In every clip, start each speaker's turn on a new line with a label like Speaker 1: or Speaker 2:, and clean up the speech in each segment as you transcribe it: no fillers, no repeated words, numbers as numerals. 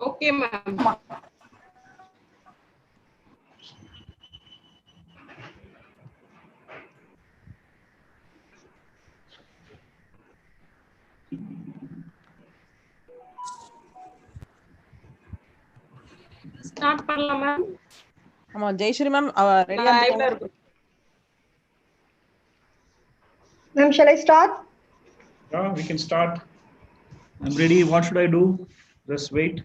Speaker 1: Okay, ma'am. Start பண்ணலாம் ma'am.
Speaker 2: ஆமா Jayashree ma'am ரெடியா
Speaker 1: Live ல
Speaker 2: இருக்காங்க.
Speaker 1: இருக்கும்.
Speaker 3: Ma'am, shall I start?
Speaker 4: Yeah, we can start. I'm ready. What should I do? Just wait.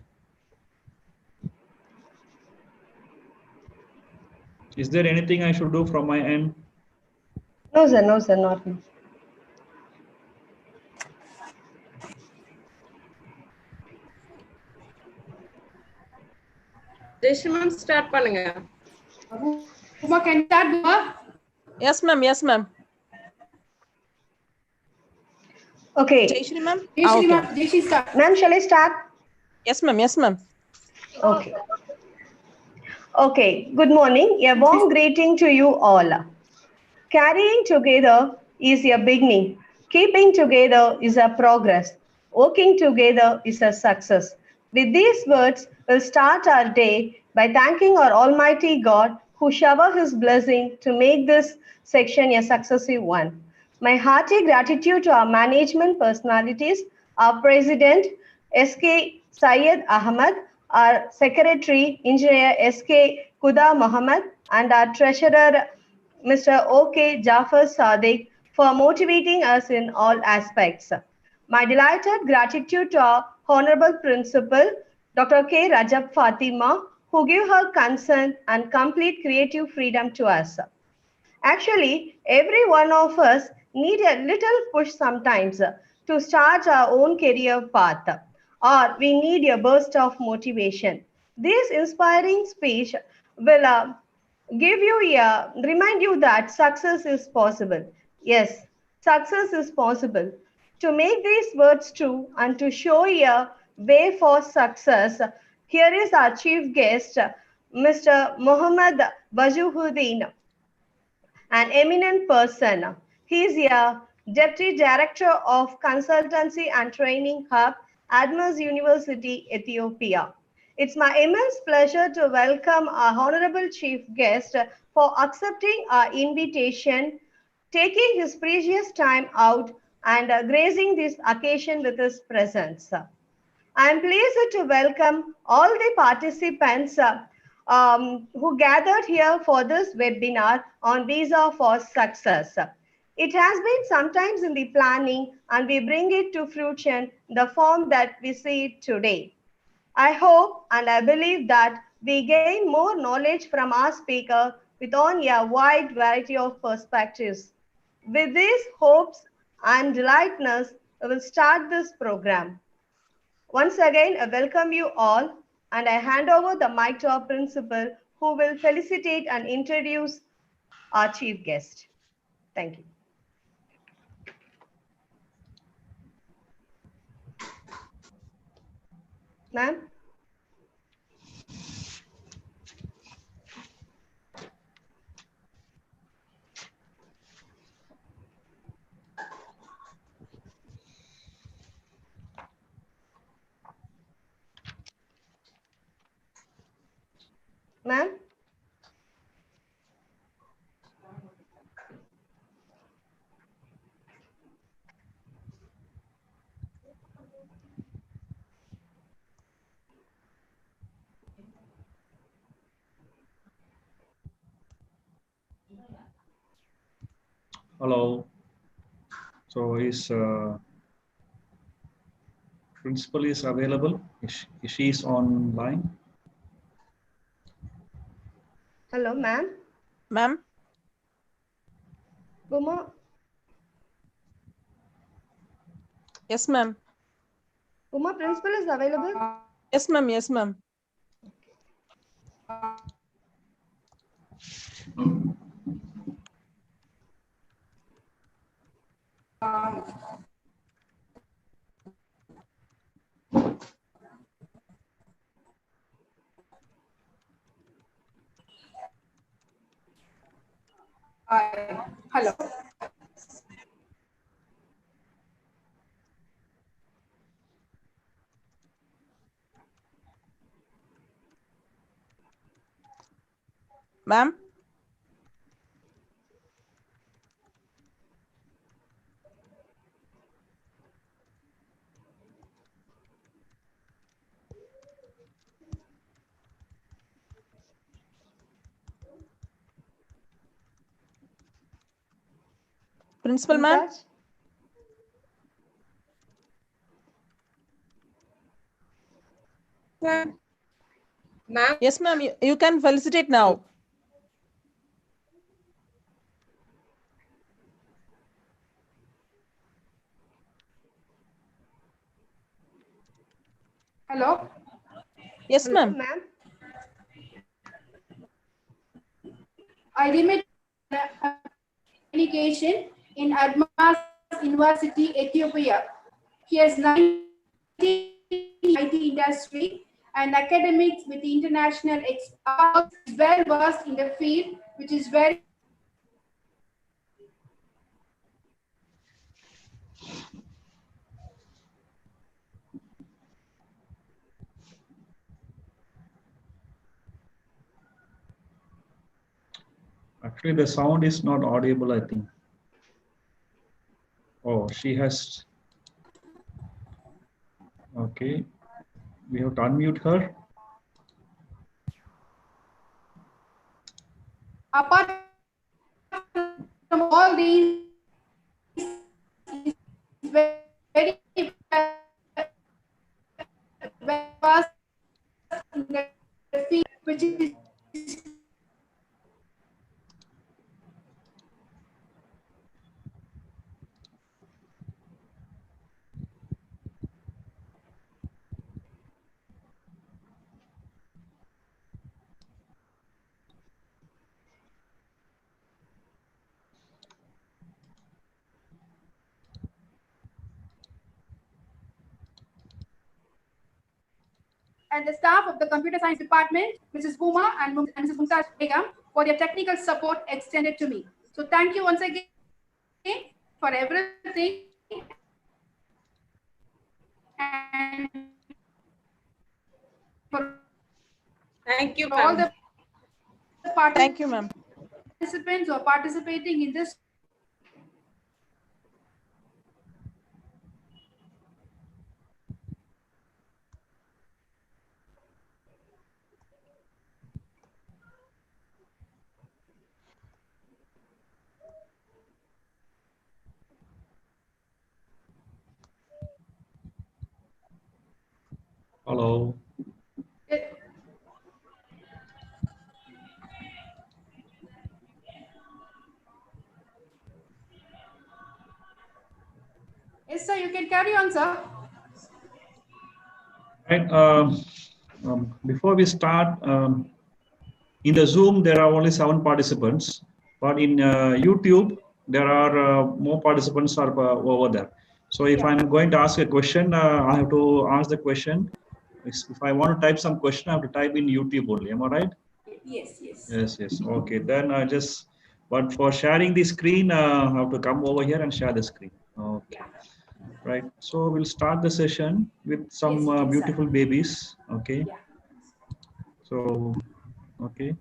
Speaker 4: Is there anything I should do from my end?
Speaker 3: No, sir. No, sir. Not me.
Speaker 1: Jayashree ma'am start பண்ணுங்க.
Speaker 5: Uma, can you start, Uma?
Speaker 2: Yes ma'am yes ma'am
Speaker 3: Okay.
Speaker 2: Jayashree ma'am
Speaker 5: Jayashree, ma'am. Jayashree, start.
Speaker 3: Ma'am, shall I start?
Speaker 2: Yes ma'am yes ma'am
Speaker 3: Okay. Okay. Good morning. A warm greeting to you all. Carrying together is a beginning. Keeping together is a progress. Working together is a success. With these words, we'll start our day by thanking our Almighty God who shower His blessing to make this section a successive one. My hearty gratitude to our management personalities, our President, S.K. Syed Ahmed, our Secretary, Engineer S.K. Kuda Mohammed, and our Treasurer, Mr. O.K. Jafar Sadiq, for motivating us in all aspects. My delighted gratitude to our Honorable Principal, Dr. K. Rajab Fatima, who gave her consent and complete creative freedom to us. Actually, every one of us need a little push sometimes to start our own career path, or we need a burst of motivation. This inspiring speech will give you remind you that success is possible. Yes, success is possible. To make these words true and to show a way for success, here is our chief guest, Mr. Muhammad Wajuhuddin, an eminent person. He is a Deputy Director of Consultancy and Training Hub, Admas University, Ethiopia. It's my immense pleasure to welcome our Honorable Chief Guest for accepting our invitation, taking his precious time out, and gracing this occasion with his presence. I am pleased to welcome all the participants who gathered here for this webinar on Visa for Success. It has been sometimes in the planning, and we bring it to fruition in the form that we see it today. I hope and I believe that we gain more knowledge from our speaker with on a wide variety of perspectives. With these hopes and delightness, we will start this program. Once again, I welcome you all, and I hand over the mic to our principal, who will felicitate and introduce our chief guest. Thank you. Ma'am? Ma'am?
Speaker 4: Hello. So is principal is available? Is she is online?
Speaker 3: Hello, ma'am.
Speaker 2: Ma'am
Speaker 3: Uma?
Speaker 2: Yes ma'am
Speaker 3: Uma, principal is available?
Speaker 2: S ma'am yes ma'am
Speaker 5: Hello.
Speaker 2: Ma'am. Principal, ma'am.
Speaker 3: Raj?
Speaker 1: Ma'am,
Speaker 2: Yes, ma'am. You can felicitate now.
Speaker 5: Hello.
Speaker 2: Yes, ma'am.
Speaker 3: Ma'am?
Speaker 5: I remit communication in Admas University, Ethiopia. He has 19 IT industry and academics with international experience, well versed in the field, which is very
Speaker 4: Actually, the sound is not audible, I think. Oh, she has. Okay. We have to unmute her.
Speaker 5: apart from all these is very vast in the field, which is and the staff of the computer science department, Mrs. Bhuma and Mrs. Mumtaz Begum, for their technical support extended to me. So thank you once again for everything. And for
Speaker 1: thank you,
Speaker 5: all
Speaker 1: ma'am.
Speaker 5: the
Speaker 2: Thank you, ma'am.
Speaker 5: participants who are participating in this.
Speaker 4: Hello.
Speaker 5: Yes, sir, you can carry on, sir.
Speaker 4: Right. Before we start, in the Zoom, there are only 7 participants, but in YouTube, there are more participants are over there. So if I'm going to ask a question, I have to ask the question. If I want to type some question, I have to type in YouTube only. Am I right?
Speaker 5: Yes, yes.
Speaker 4: Yes, yes. Okay. Then but for sharing the screen, I have to come over here and share the screen. Okay. Right. So we'll start the session with some
Speaker 5: Yes,
Speaker 4: beautiful babies. Okay.
Speaker 5: Yeah.
Speaker 4: So, okay.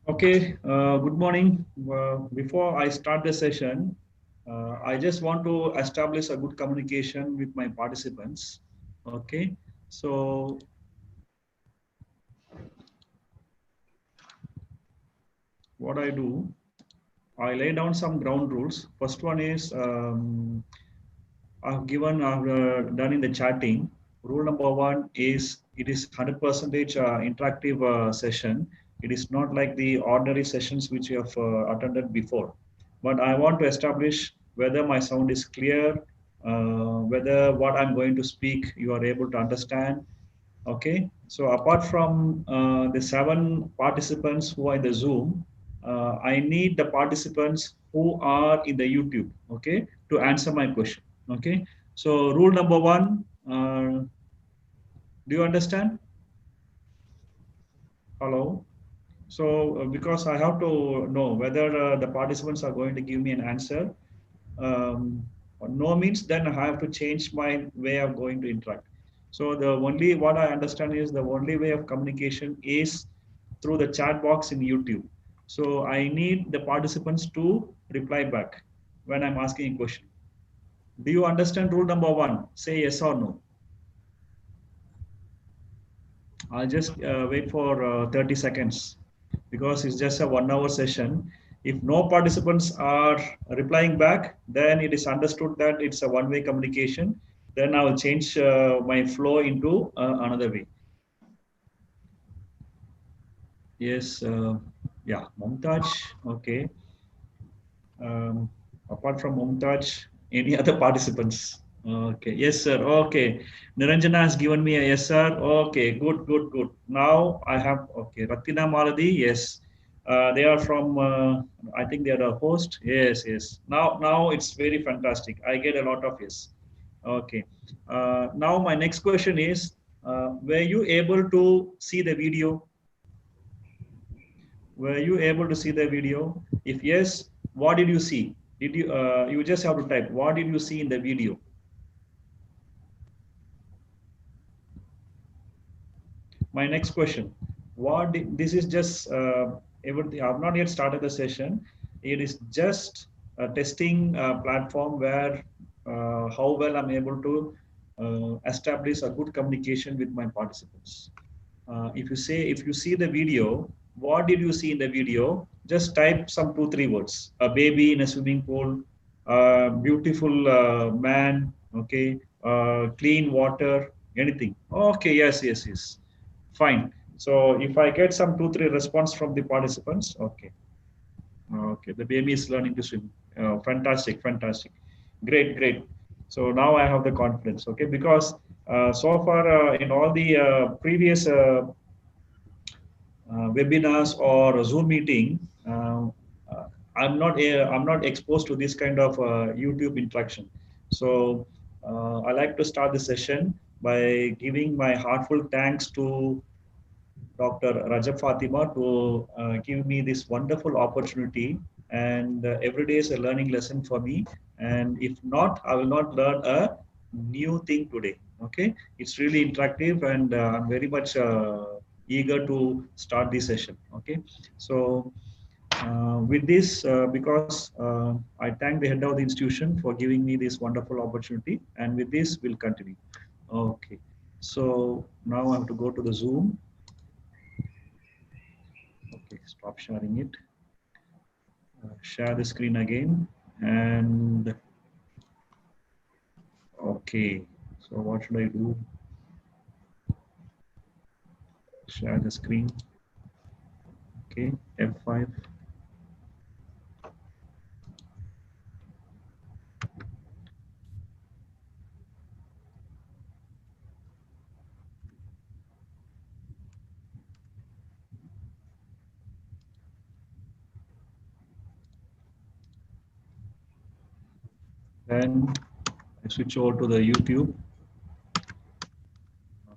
Speaker 4: Okay, good morning. Before I start the session, I just want to establish a good communication with my participants. Okay, so what I do, I lay down some ground rules. First one is I've done in the chatting. Rule number one is it is 100% interactive session. It is not like the ordinary sessions which you have attended before. But I want to establish whether my sound is clear, whether what I'm going to speak you are able to understand. Okay, so apart from the 7 participants who are in the Zoom, I need the participants who are in the YouTube, okay, to answer my question. Okay, so rule number one, do you understand? Hello? So because I have to know whether the participants are going to give me an answer, no means then I have to change my way of going to interact. So the only what I understand is the only way of communication is through the chat box in YouTube. So I need the participants to reply back when I'm asking a question. Do you understand rule number one? Say yes or no. I'll just wait for 30 seconds because it's just a 1 hour session. If no participants are replying back, then it is understood that it's a one-way communication. Then I will change my flow into another way. Yes, yeah, Mumtaj, okay. Apart from Mumtaj, any other participants? Okay, yes, sir. Okay, Niranjana has given me a yes, sir. Okay, good, good, good. Now I have, okay, Ratina Maladi, yes. They are from, I think they are a host. Yes, yes. Now it's very fantastic. I get a lot of yes. Okay. Now my next question is, were you able to see the video? Were you able to see the video? If yes, what did you see? Did you you just have to type what did you see in the video? My next question, this is just everything. I've not yet started the session. It is just a testing platform where how well I'm able to establish a good communication with my participants. If you see the video, what did you see in the video? Just type some 2 3 words. A baby in a swimming pool, a beautiful man, okay, clean water, anything. Okay, yes, yes, yes. Fine. So if I get some 2 3 response from the participants, okay. Okay, the baby is learning to swim. Fantastic, fantastic. Great, great. So now I have the confidence, okay, because so far in all the previous webinars or Zoom meeting, I'm not exposed to this kind of YouTube interaction. So I like to start the session by giving my heartfelt thanks to Dr. Rajab Fatima to give me this wonderful opportunity. And every day is a learning lesson for me. And if not, I will not learn a new thing today. Okay, it's really interactive, and I'm very much eager to start this session. Okay, so with this, because I thank the head of the institution for giving me this wonderful opportunity, and with this, we'll continue. Okay, so now I have to go to the Zoom. Okay, stop sharing it. Share the screen again, and okay, so what should I do? Share the screen. Okay, F5. Then I switch over to the YouTube.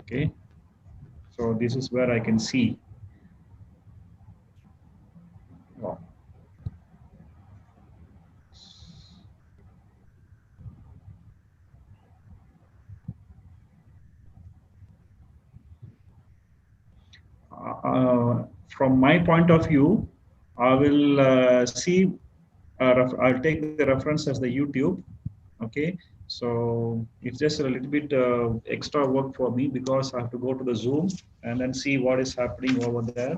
Speaker 4: Okay, so this is where I can see. Wow. From my point of view, I will see, I'll take the reference as the YouTube. Okay, so it's just a little bit extra work for me because I have to go to the Zoom and then see what is happening over there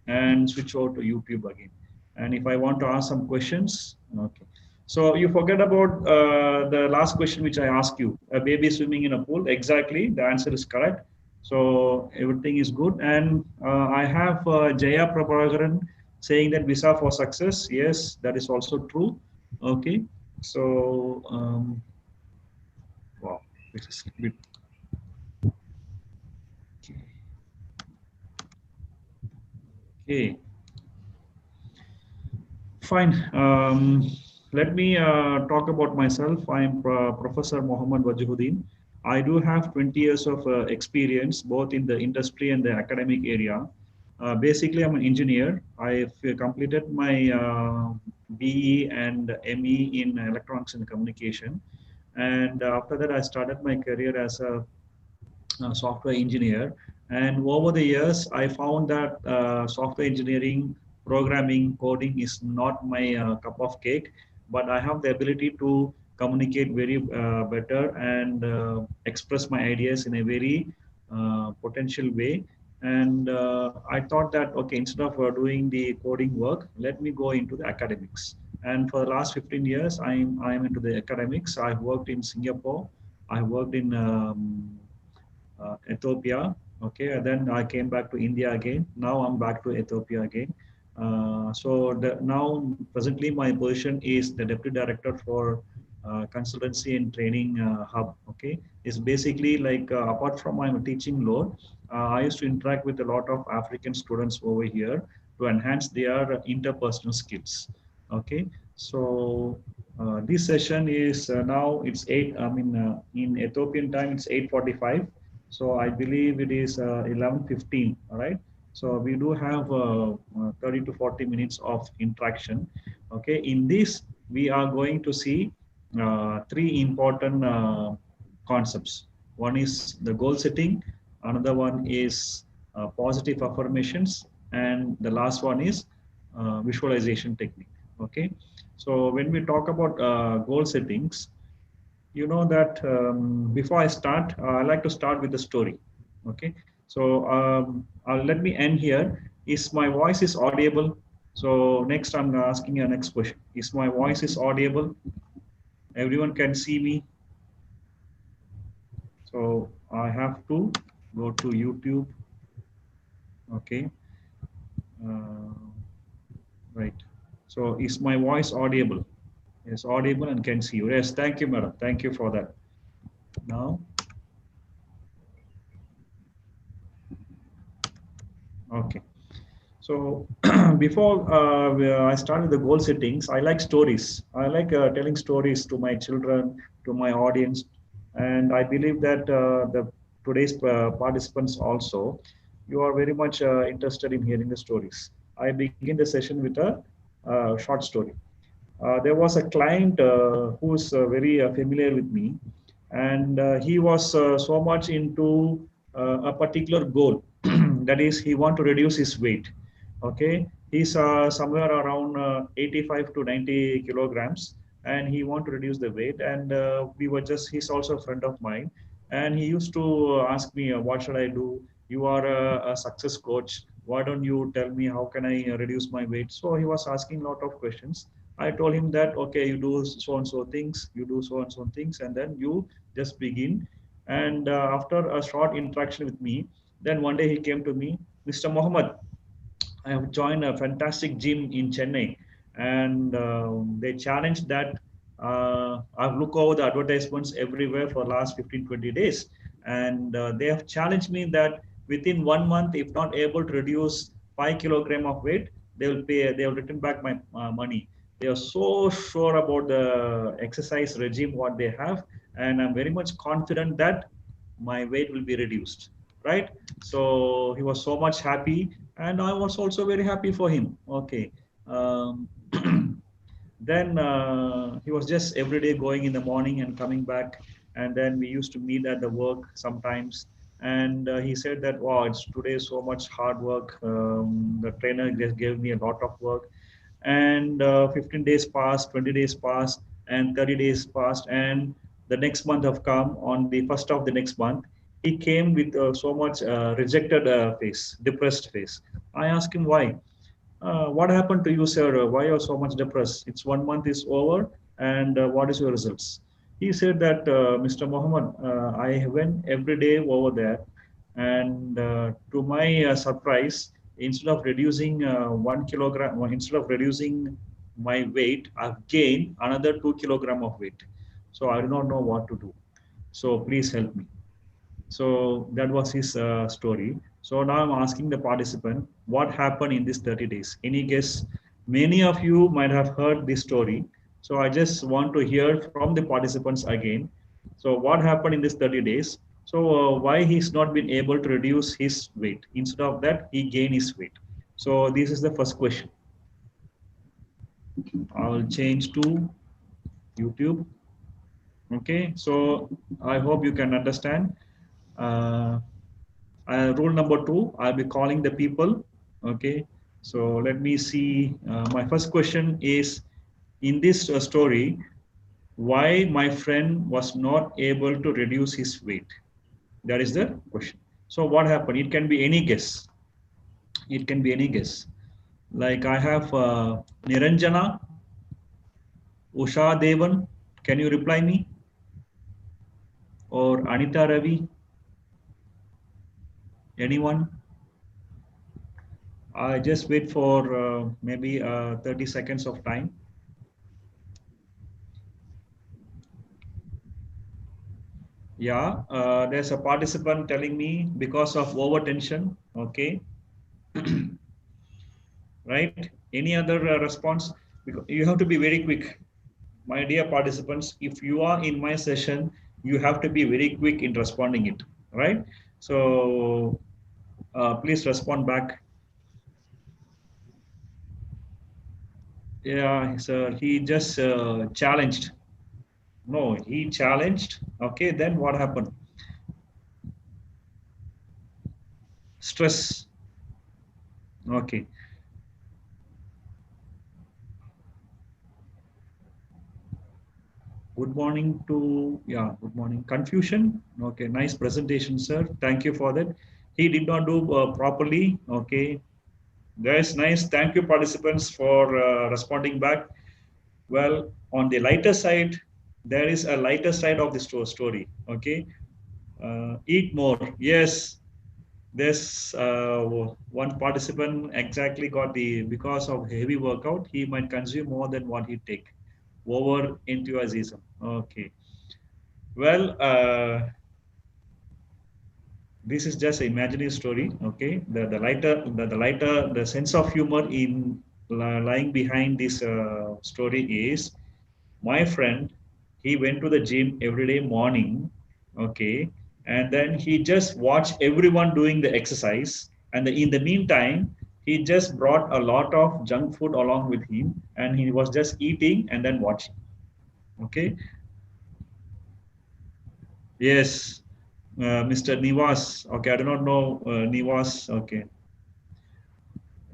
Speaker 4: and switch over to YouTube again. And if I want to ask some questions, okay. So you forget about the last question which I asked you, a baby swimming in a pool. Exactly, the answer is correct. So everything is good. And I have Jaya Prabhakaran saying that visa for success. Yes, that is also true. Okay. So, wow, this is a bit. Okay, fine. Let me talk about myself. I'm Professor Mohammad Wajihuddin. I do have 20 years of experience both in the industry and the academic area. Basically, I'm an engineer. I've completed my BE and ME in electronics and communication. And after that, I started my career as a software engineer. And over the years, I found that software engineering, programming, coding is not my cup of cake, but I have the ability to communicate very better and express my ideas in a very potential way. And I thought that, okay, instead of doing the coding work, let me go into the academics. And for the last 15 years, I'm into the academics. I've worked in Singapore. I worked in Ethiopia. Okay, and then I came back to India again. Now I'm back to Ethiopia again. Now presently my position is the deputy director for consultancy and training hub. Okay, it's basically like apart from my teaching load, I used to interact with a lot of African students over here to enhance their interpersonal skills. Okay, so this session is now it's 8. I mean, in Ethiopian time it's 8:45. So I believe it is 11:15. All right. So we do have 30 to 40 minutes of interaction. Okay. In this, we are going to see three important concepts. One is the goal setting. Another one is positive affirmations. And the last one is visualization technique. Okay. So when we talk about goal settings, you know that before I start, I like to start with the story. Okay, so let me end here. Is my voice is audible? So next, I'm asking you a next question. Is my voice is audible? Everyone can see me. So I have to go to YouTube. Okay, uh, right. So is my voice audible? Yes, audible and can see you. Yes, thank you, madam. Thank you for that. Now. Okay. So before I started the goal settings, I like stories. I like telling stories to my children, to my audience, and I believe that the today's participants also, you are very much interested in hearing the stories. I begin the session with a short story. There was a client who's very familiar with me, and he was so much into a particular goal. That is, he want to reduce his weight. Okay, he's somewhere around 85 to 90 kilograms, and he want to reduce the weight. And we were just, he's also a friend of mine, and he used to ask me, what should I do? You are a success coach. Why don't you tell me how can I reduce my weight? So he was asking a lot of questions. I told him that, okay, you do so and so things, you do so and so things, and then you just begin. And after a short interaction with me, then one day he came to me, Mr. Mohammed, I have joined a fantastic gym in Chennai, and they challenged that I've looked over the advertisements everywhere for the last 15, 20 days. And they have challenged me that within 1 month, if not able to reduce 5 kilograms of weight, they will return back my money. They are so sure about the exercise regime, what they have. And I'm very much confident that my weight will be reduced, right? So he was so much happy, and I was also very happy for him. Okay. Um, then he was just every day going in the morning and coming back, and then we used to meet at the work sometimes. And he said that, wow, it's today so much hard work. The trainer just gave me a lot of work. and 15 days passed, 20 days passed, and 30 days passed, and the next month have come. On the first of the next month, he came with so much rejected face, depressed face. I asked him why. What happened to you, sir? Why are you so much depressed? It's 1 month is over, and what is your results? He said that, Mr. Mohammed, I went every day over there, and to my surprise, instead of reducing 1 kilogram, instead of reducing my weight, I've gained another 2 kilogram of weight. So I do not know what to do. So please help me. So that was his story. So now I'm asking the participant, what happened in these 30 days? Any guess? Many of you might have heard this story. So I just want to hear from the participants again. So what happened in these 30 days? So why he's not been able to reduce his weight? Instead of that, he gained his weight. So this is the first question. I'll change to YouTube. Okay, so I hope you can understand. Rule number 2, I'll be calling the people. Okay, so let me see. My first question is, in this story, why my friend was not able to reduce his weight? That is the question. So what happened? It can be any guess. It can be any guess. Like I have Niranjana, Usha Devan. Can you reply me? Or Anita Ravi? Anyone? I just wait for maybe 30 seconds of time. Yeah, there's a participant telling me because of overtension. Okay. Right. Any other response? Because you have to be very quick. My dear participants, if you are in my session, you have to be very quick in responding it. Right. So please respond back. Yeah, sir, he just challenged. No, he challenged. Okay, then what happened? Stress. Okay. Good morning to, yeah, good morning. Confusion. Okay, nice presentation, sir. Thank you for that. He did not do properly. Okay, that's nice. Thank you, participants, for responding back. Well, on the lighter side, there is a lighter side of the story. Okay, eat more. Yes, there's one participant exactly got the, because of heavy workout, he might consume more than what he take. Over enthusiasm. Okay. Well, this is just an imaginary story. Okay. The sense of humor in lying behind this story is, my friend, he went to the gym every day morning. Okay. And then he just watched everyone doing the exercise. And in the meantime, he just brought a lot of junk food along with him, and he was just eating and then watching. Okay. Yes. Mr. Nivas. Okay. I do not know Nivas. Okay.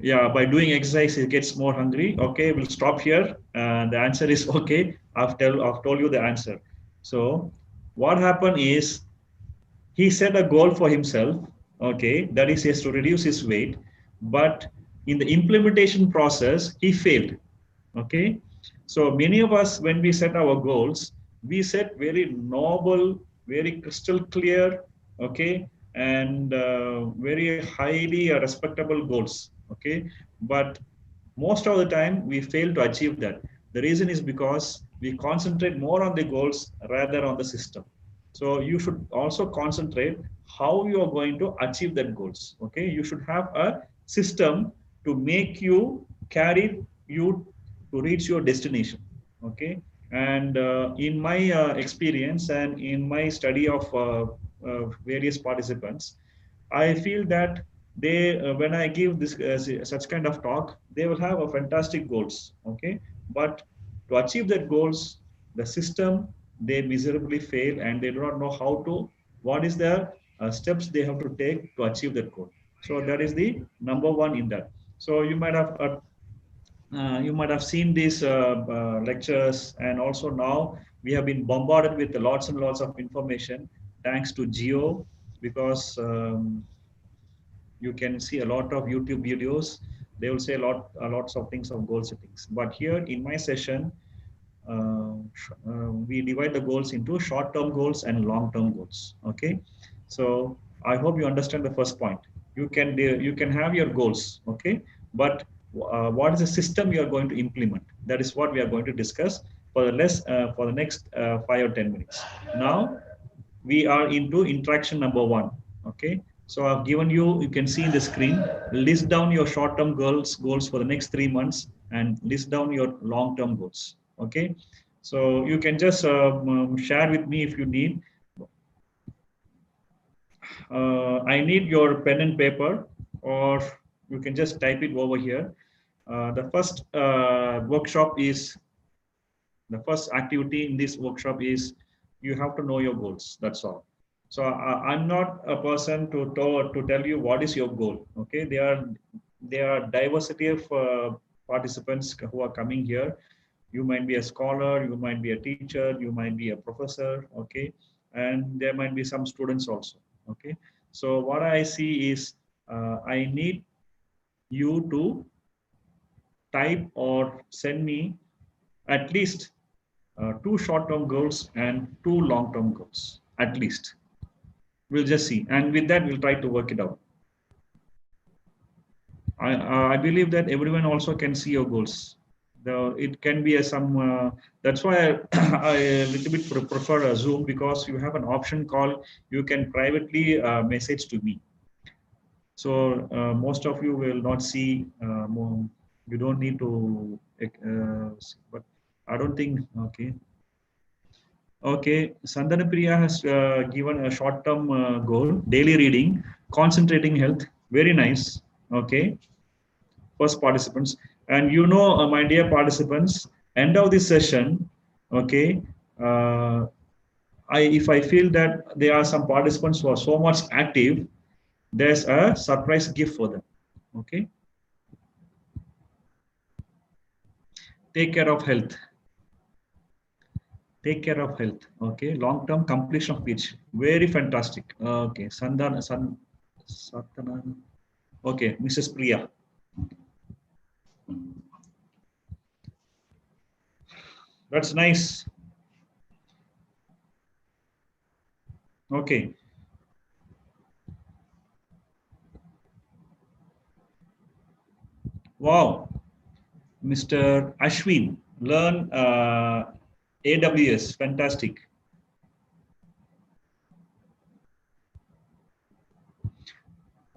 Speaker 4: Yeah. By doing exercise, he gets more hungry. Okay. We'll stop here. The answer is okay. I've told you the answer. So what happened is, he set a goal for himself. Okay. That is, he has to reduce his weight. But in the implementation process, he failed. Okay. So many of us, when we set our goals, we set very noble, very crystal clear, okay, and very highly respectable goals. Okay. But most of the time, we fail to achieve that. The reason is because we concentrate more on the goals rather on the system. So you should also concentrate how you are going to achieve that goals. Okay. You should have a system to make you carry you to reach your destination. Okay. And in my experience and in my study of various participants, I feel that they, when I give this such kind of talk, they will have a fantastic goals. Okay. But to achieve that goals, the system, they miserably fail, and they do not know how to, what is the steps they have to take to achieve that goal. So that is the number one in that. So you might have you might have seen these lectures, and also now we have been bombarded with lots and lots of information thanks to Geo, because you can see a lot of YouTube videos. They will say lots of things of goal settings. But here in my session, we divide the goals into short-term goals and long-term goals. Okay, so I hope you understand the first point. You can have your goals, okay, but what is the system you are going to implement? That is what we are going to discuss for the next 5 or 10 minutes. Now we are into interaction number 1. Okay, so I've given you can see in the screen, list down your short-term goals for the next 3 months and list down your long-term goals. Okay, so you can just share with me if you need. I need your pen and paper, or you can just type it over here. The first workshop is, the first activity in this workshop is you have to know your goals. That's all. So I'm not a person to tell you what is your goal. Okay, there are diversity of participants who are coming here. You might be a scholar, you might be a teacher, you might be a professor. Okay, and there might be some students also. Okay, so what I see is I need you to type or send me at least 2 short-term goals and 2 long-term goals, at least. We'll just see, and with that we'll try to work it out. I believe that everyone also can see your goals. It can be some. That's why I a little bit prefer a Zoom, because you have an option called you can privately message to me. So most of you will not see. You don't need to. But I don't think. Okay. Okay, Sandana Priya has given a short-term goal: daily reading, concentrating health. Very nice. Okay. First participants, and my dear participants, end of this session, okay, if I feel that there are some participants who are so much active, there's a surprise gift for them. Okay, take care of health. Take care of health. Okay, long-term completion of pitch. Very fantastic. Okay, Satana. Okay, Mrs. Priya. That's nice. Okay. Wow. Mr. Ashwin, learn AWS. Fantastic.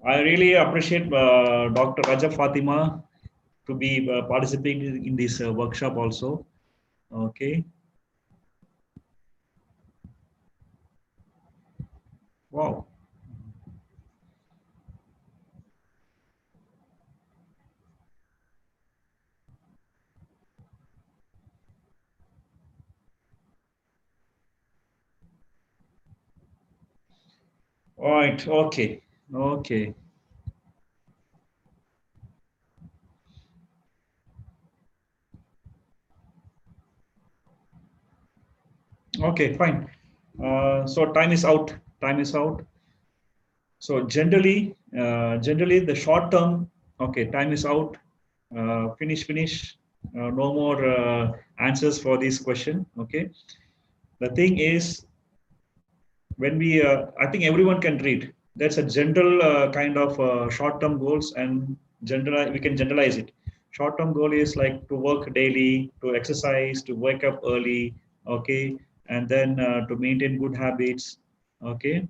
Speaker 4: I really appreciate Dr. Raja Fatima to be participating in this workshop also. Okay. Wow. All right. Okay. Okay. Okay, fine. So time is out. Time is out. So generally the short term. Okay, time is out. Finish. No more answers for this question. Okay. The thing is, when we, I think everyone can read. That's a general kind of short-term goals, and we can generalize it. Short-term goal is like to work daily, to exercise, to wake up early, okay, and then to maintain good habits, okay.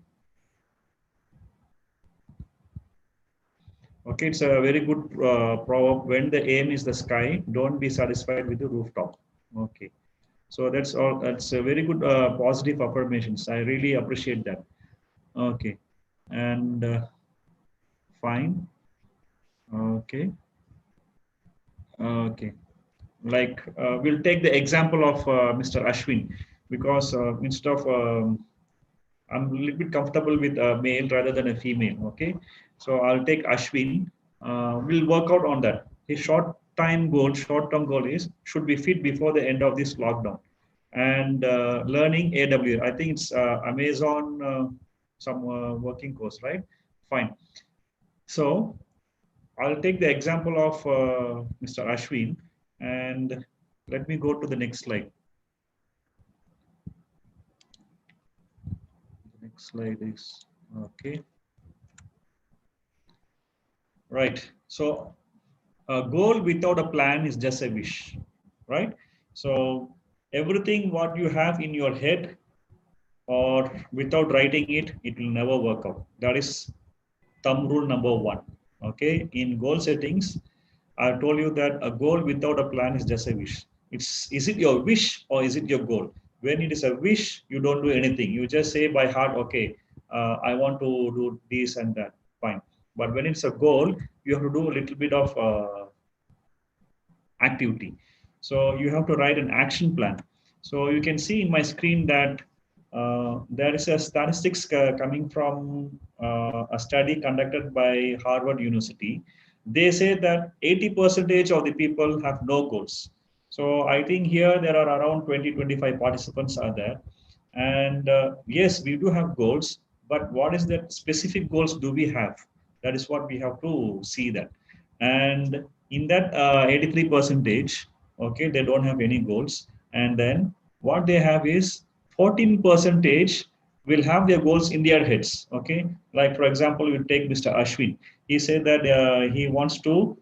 Speaker 4: Okay, it's a very good proverb. When the aim is the sky, don't be satisfied with the rooftop. Okay. So that's all. That's a very good positive affirmations. I really appreciate that. Okay, and fine. Okay. Okay. Like we'll take the example of Mr. Ashwin, because instead of I'm a little bit comfortable with a male rather than a female. Okay, so I'll take Ashwin. We'll work out on that. His time goal, short-term goal is should be fit before the end of this lockdown. And learning AWS. I think it's Amazon some working course, right? Fine. So I'll take the example of Mr. Ashwin, and let me go to the next slide. The next slide is okay. Right. So a goal without a plan is just a wish, right? So everything what you have in your head or without writing it, it will never work out. That is thumb rule number one. Okay. In goal settings, I told you that a goal without a plan is just a wish. Is it your wish or is it your goal? When it is a wish, you don't do anything. You just say by heart, okay, I want to do this and that. Fine. But when it's a goal, you have to do a little bit of activity. So you have to write an action plan. So you can see in my screen that there is a statistics coming from a study conducted by Harvard University. They say that 80% of the people have no goals. So I think here there are around 20-25 participants are there. And yes, we do have goals, but what is that specific goals do we have? That is what we have to see that. And in that 83%, okay, they don't have any goals. And then what they have is 14% will have their goals in their heads. Okay, like for example, we take Mr. Ashwin. He said that he wants to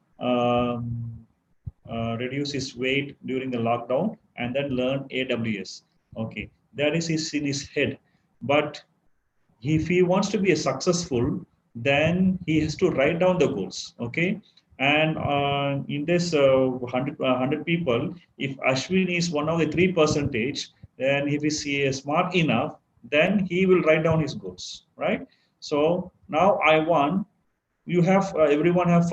Speaker 4: reduce his weight during the lockdown and then learn AWS. Okay, that is in his head. But if he wants to be a successful, then he has to write down the goals. Okay, and in this 100 people, if Ashwin is one of the 3%, then if he is smart enough, then he will write down his goals, right? So now I want you have everyone have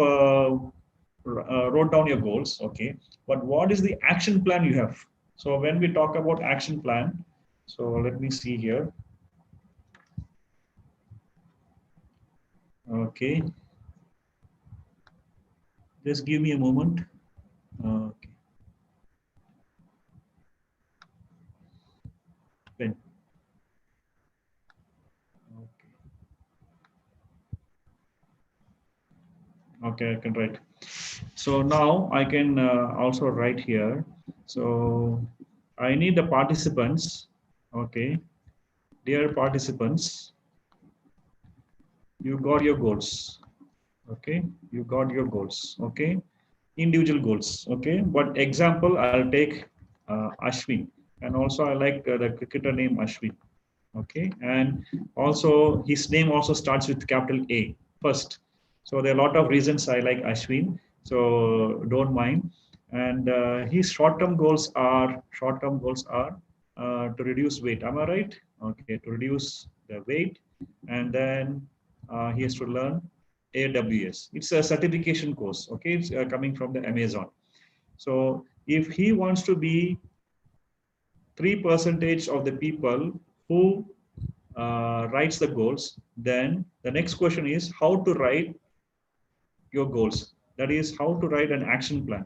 Speaker 4: wrote down your goals, okay? But what is the action plan you have? So when we talk about action plan, so let me see here. Okay. Just give me a moment. Okay. Pen. Okay, I can write. So now I can also write here. So I need the participants. Okay. Dear participants, you got your goals. Okay. You got your goals. Okay. Individual goals. Okay. But example, I'll take Ashwin. And also I like the cricketer name Ashwin. Okay. And also his name also starts with capital A first. So there are a lot of reasons I like Ashwin. So don't mind. And his short-term goals are to reduce weight. Am I right? Okay, to reduce the weight, and then he has to learn AWS. It's a certification course. Okay, it's coming from the Amazon. So if he wants to be 3% of the people who writes the goals, then the next question is how to write your goals. That is how to write an action plan.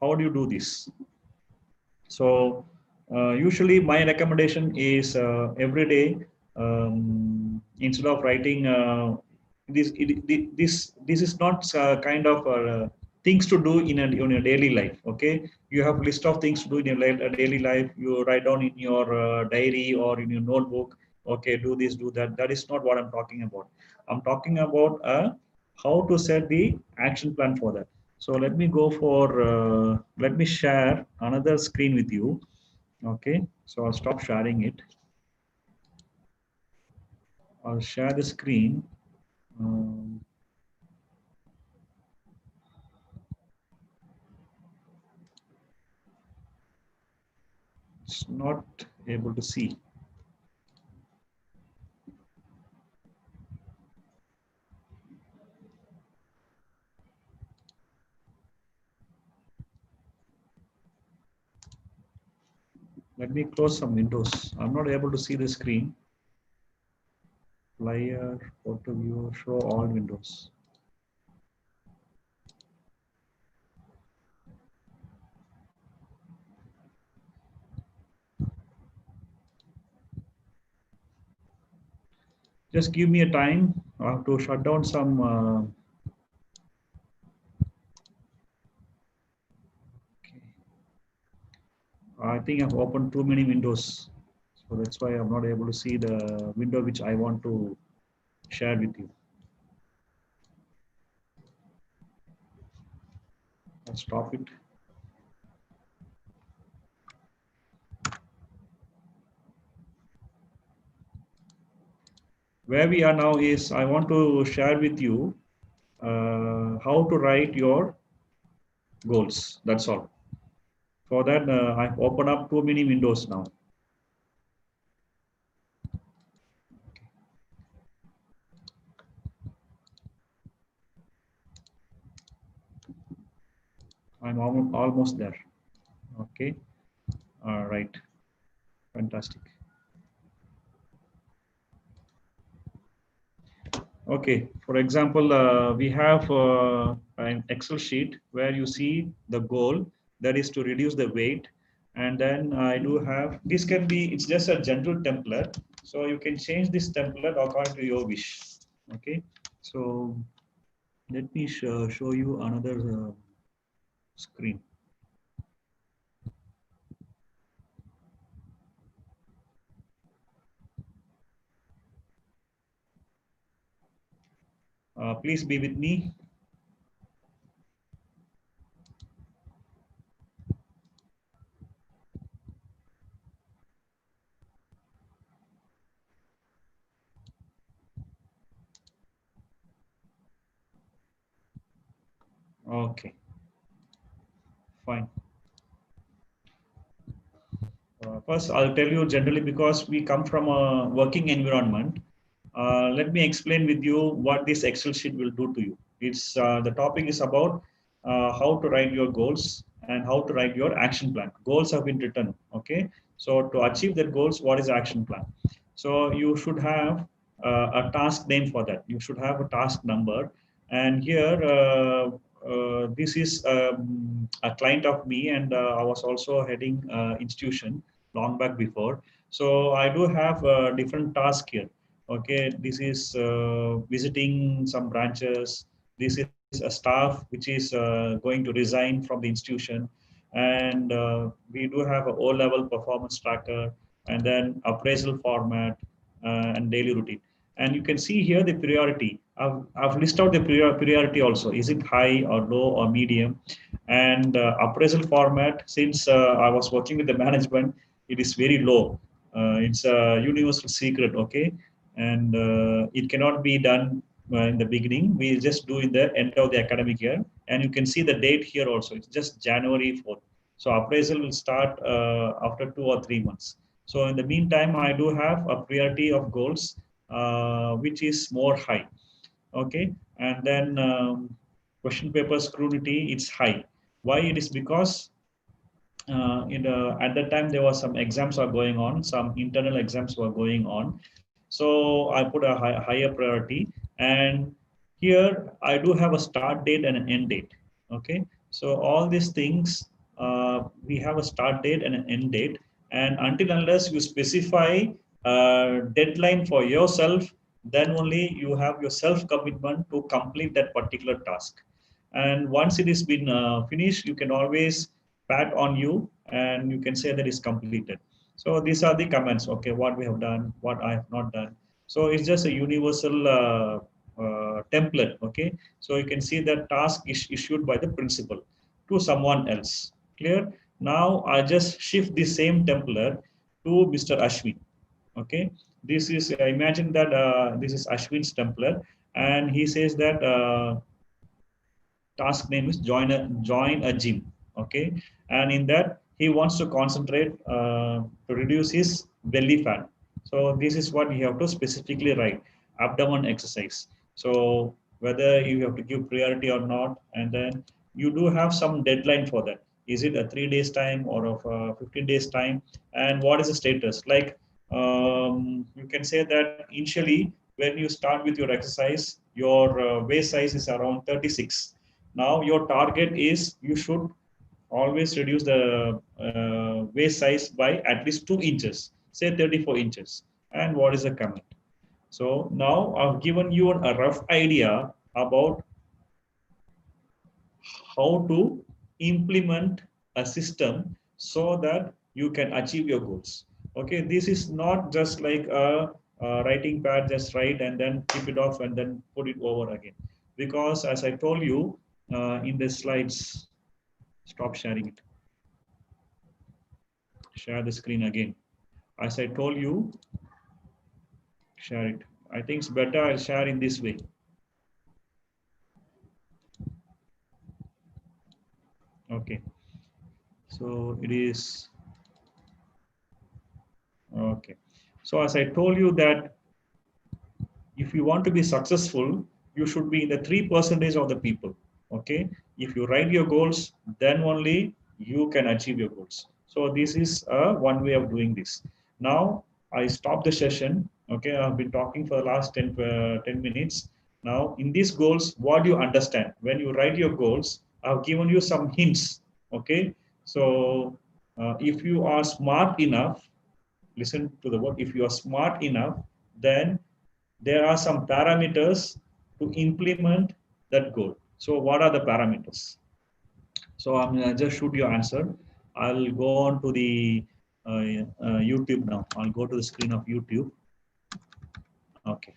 Speaker 4: How do you do this? So usually my recommendation is every day, instead of writing this is not kind of things to do in a daily life. Okay, you have a list of things to do in your daily life. You write down in your diary or in your notebook. Okay, do this, do that. That is not what I'm talking about. I'm talking about how to set the action plan for that. So let me go for, let me share another screen with you. Okay, so I'll stop sharing it. I'll share the screen. It's not able to see. Let me close some windows. I'm not able to see the screen. Flyer, photo viewer, show all windows. Just give me a time. I have to shut down some. Okay. I think I've opened too many windows. So that's why I'm not able to see the window which I want to share with you. I'll stop it. Where we are now is I want to share with you how to write your goals. That's all. For that, I've opened up too many windows now. I'm almost there. Okay. All right. Fantastic. Okay. For example, we have an Excel sheet where you see the goal, that is to reduce the weight. And then I do have, this can be, it's just a general template. So you can change this template according to your wish. Okay. So let me show you another screen. Please be with me. Okay, fine. First, I'll tell you generally because we come from a working environment. Let me explain with you what this Excel sheet will do to you. It's the topic is about how to write your goals and how to write your action plan. Goals have been written. Okay, so to achieve that goals, what is action plan? So you should have a task name for that. You should have a task number, and here this is a client of me, and I was also heading institution long back before. So I do have a different task here. Okay, this is visiting some branches. This is a staff which is going to resign from the institution, and we do have a O-level performance tracker, and then appraisal format and daily routine. And you can see here the priority. I've listed out the priority also. Is it high or low or medium? And appraisal format, since I was working with the management, it is very low. It's a universal secret, okay? And it cannot be done in the beginning. We just do in the end of the academic year. And you can see the date here also. It's just January 4th. So appraisal will start after 2 or 3 months. So in the meantime, I do have a priority of goals, which is more high. Okay. And then question paper scrutiny, it's high. Why? It is because at that time there was some exams are going on, some internal exams were going on. So I put a higher priority, and here I do have a start date and an end date. Okay, so all these things we have a start date and an end date, and until unless you specify a deadline for yourself, then only you have your self commitment to complete that particular task. And once it has been finished, you can always pat on you and you can say that it's completed. So these are the comments, okay, what we have done, what I have not done. So it's just a universal template, okay. So you can see that task is issued by the principal to someone else. Clear? Now I just shift the same template to Mr. Ashwin, okay. This is, imagine that this is Ashwin's template, and he says that task name is join a gym, okay. And in that he wants to concentrate to reduce his belly fat. So this is what you have to specifically write: abdomen exercise. So whether you have to give priority or not, and then you do have some deadline for that. Is it a 3 days time or of 15 days time? And what is the status? Like you can say that initially when you start with your exercise, your waist size is around 36. Now your target is you should always reduce the waist size by at least 2 inches, say 34 inches. And what is the comment? So now I've given you a rough idea about how to implement a system so that you can achieve your goals. Okay, this is not just like a writing pad, just write and then keep it off and then put it over again. Because as I told you in the slides, stop sharing it. Share the screen again. As I told you, share it. I think it's better I'll share in this way. Okay. So it is, okay. So as I told you that if you want to be successful, you should be in the 3% of the people. Okay. If you write your goals, then only you can achieve your goals. So this is one way of doing this. Now I stop the session. Okay. I've been talking for the last 10 minutes. Now in these goals, what do you understand? When you write your goals, I've given you some hints. Okay. So if you are smart enough, listen to the word, if you are smart enough, then there are some parameters to implement that goal. So what are the parameters? So I'm going to just shoot your answer. I'll go on to the YouTube now. I'll go to the screen of YouTube. Okay.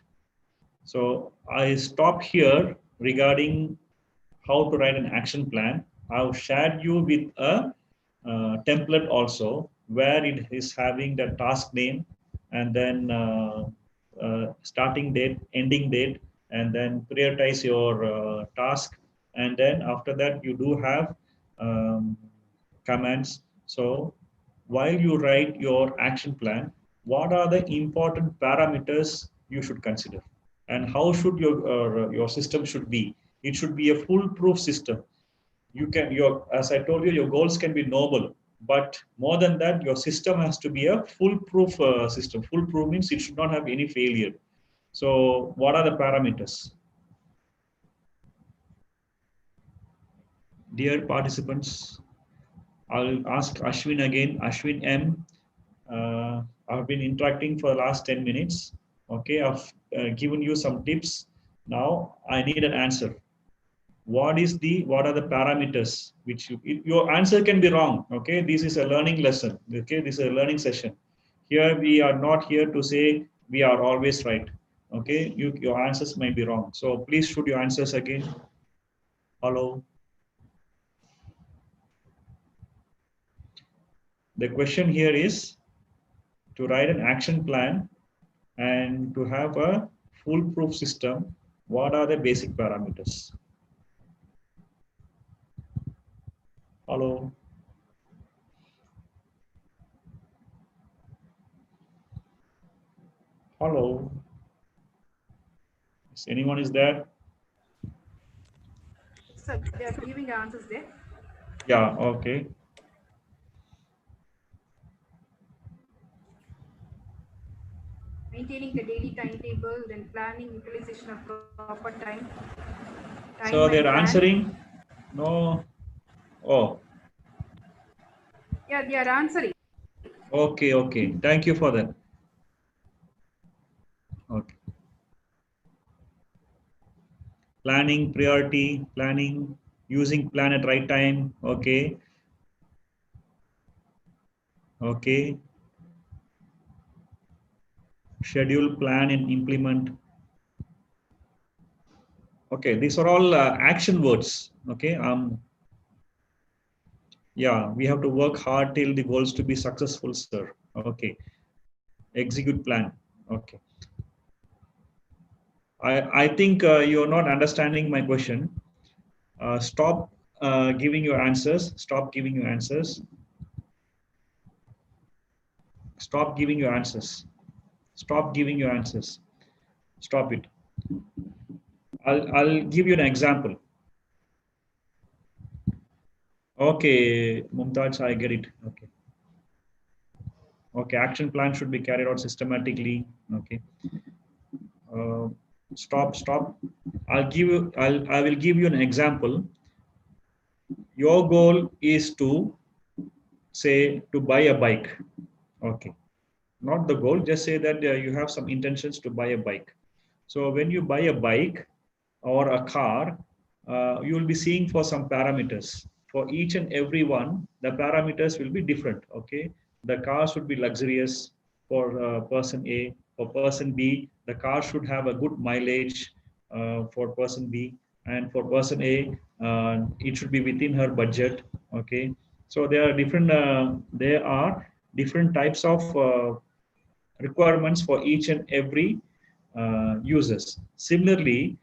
Speaker 4: So I stop here regarding how to write an action plan. I've shared you with a template also where it is having the task name and then starting date, ending date, and then prioritize your task. And then after that, you do have commands. So while you write your action plan, what are the important parameters you should consider? And how should your system should be? It should be a foolproof system. You can, as I told you, your goals can be noble, but more than that, your system has to be a foolproof system. Foolproof means it should not have any failure. So what are the parameters? Dear participants, I'll ask Ashwin again, Ashwin M. I've been interacting for the last 10 minutes. Okay, I've given you some tips. Now I need an answer. What are the parameters which your answer can be wrong. Okay, this is a learning lesson. Okay, this is a learning session. Here we are not here to say we are always right. Okay, your answers might be wrong. So please shoot your answers again. Hello. The question here is to write an action plan and to have a foolproof system. What are the basic parameters? Hello. Hello. Is anyone is there?
Speaker 5: So they are giving the answers there.
Speaker 4: Yeah, okay.
Speaker 5: Maintaining the daily timetable, then planning utilization of proper time.
Speaker 4: So they're answering. No. Oh.
Speaker 5: Yeah, they are answering.
Speaker 4: Okay, okay. Thank you for that. Okay. Planning, priority, planning, using plan at right time. Okay. Okay. Schedule, plan, and implement. Okay, these are all action words. Okay. Yeah, we have to work hard till the goals to be successful, sir. Okay. Execute plan. Okay. I think you're not understanding my question. Stop giving your answers. Stop giving your answers. Stop giving your answers. Stop giving your answers. Stop it. I'll give you an example. Okay, Mumtaz, I get it. Okay. Okay, action plan should be carried out systematically. Okay. Stop. I will give you an example. Your goal is to say to buy a bike. Okay. not the goal, just say that you have some intentions to buy a bike. So when you buy a bike or a car, you will be seeing for some parameters. For each and every one, the parameters will be different. Okay, the car should be luxurious for person A. For person B, the car should have a good mileage for person B, and for person A, it should be within her budget. Okay, so there are different types of requirements for each and every users. Similarly,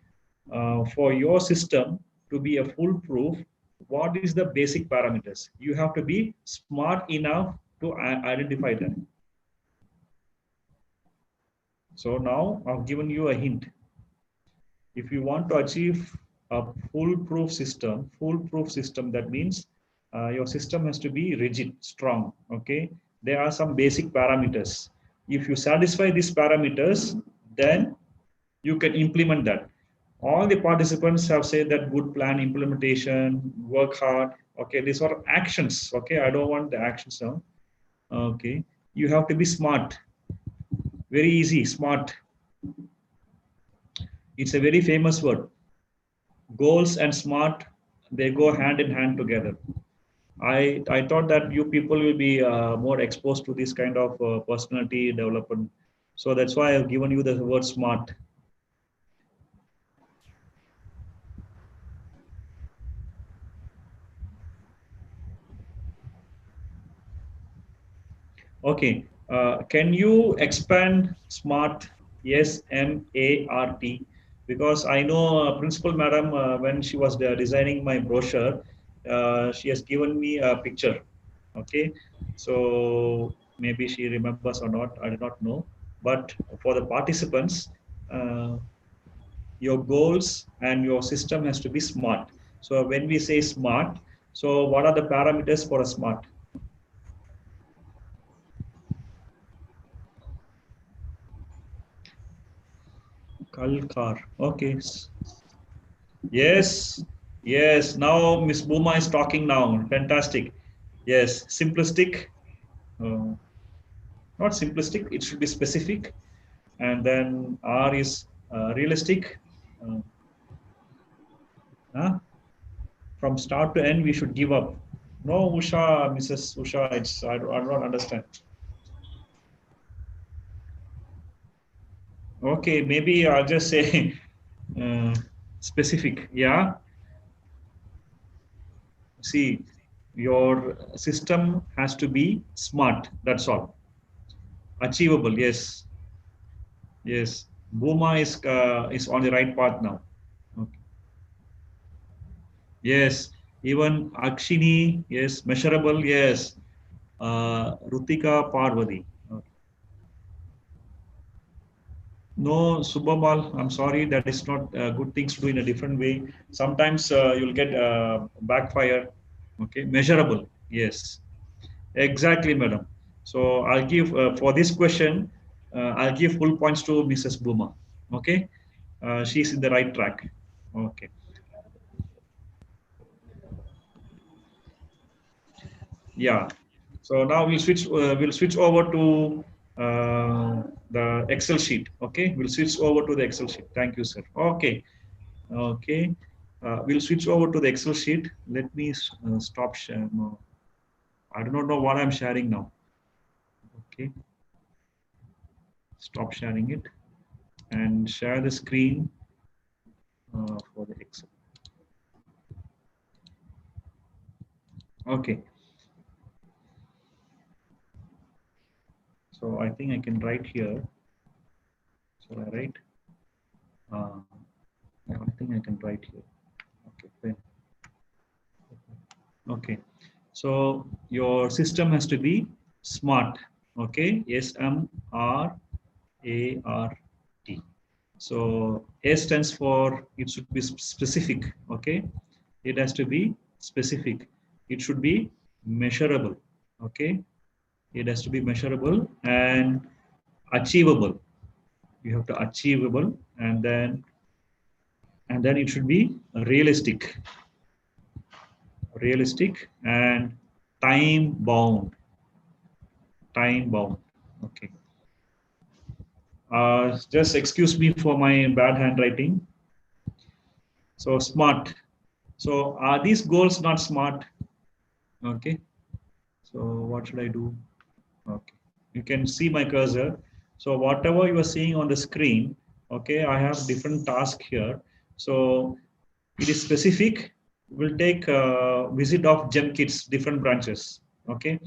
Speaker 4: for your system to be a foolproof, what is the basic parameters? You have to be smart enough to identify them. So now I've given you a hint. If you want to achieve a foolproof system, that means your system has to be rigid, strong. Okay, there are some basic parameters. If you satisfy these parameters, then you can implement that. All the participants have said that good plan implementation, work hard. Okay, these are actions. Okay, I don't want the actions now. Okay, you have to be smart. Very easy, smart. It's a very famous word. Goals and smart, they go hand in hand together. I thought that you people will be more exposed to this kind of personality development. So that's why I've given you the word smart. Okay, can you expand SMART? SMART, because I know Principal Madam, when she was designing my brochure, she has given me a picture. Okay, so maybe she remembers or not, I do not know. But for the participants, your goals and your system has to be smart. So when we say smart, so what are the parameters for a smart? Kalkar. Okay. Yes. Yes. Now Miss Buma is talking now. Fantastic. Yes. Simplistic. Not simplistic. It should be specific. And then R is realistic. From start to end, we should give up. No, Usha, Mrs. Usha, I don't understand. Okay, maybe I'll just say specific. Yeah. See, your system has to be smart. That's all. Achievable. Yes. Yes. Buma is on the right path now. Okay. Yes. Even Akshini. Yes. Measurable. Yes. Rutika Parvati. Okay. No, Subhamal, I'm sorry, that is not good things to do in a different way. Sometimes you'll get backfire. Okay, measurable. Yes, exactly, madam. So I'll give for this question, I'll give full points to Mrs. Buma. Okay, she's in the right track. Okay. Yeah. So now we'll switch over to the Excel sheet. Okay, we'll switch over to the Excel sheet. Thank you, sir. Okay. Okay. We'll switch over to the Excel sheet. Let me stop sharing. No. I do not know what I'm sharing now. Okay. Stop sharing it and share the screen for the Excel. Okay. So I think I can write here. So I write. I think I can write here. Okay. Fine. Okay. So your system has to be smart. Okay. SMART. So S stands for it should be specific. Okay. It has to be specific. It should be measurable. Okay. It has to be measurable and achievable. You have to achievable, and then it should be realistic. Realistic and time bound. Time bound. Okay. Just excuse me for my bad handwriting. So smart. So are these goals not smart? Okay. So what should I do? Okay. You can see my cursor. So whatever you are seeing on the screen, okay, I have different tasks here. So it is specific. We'll take visit of GEM Kids, different branches. Okay.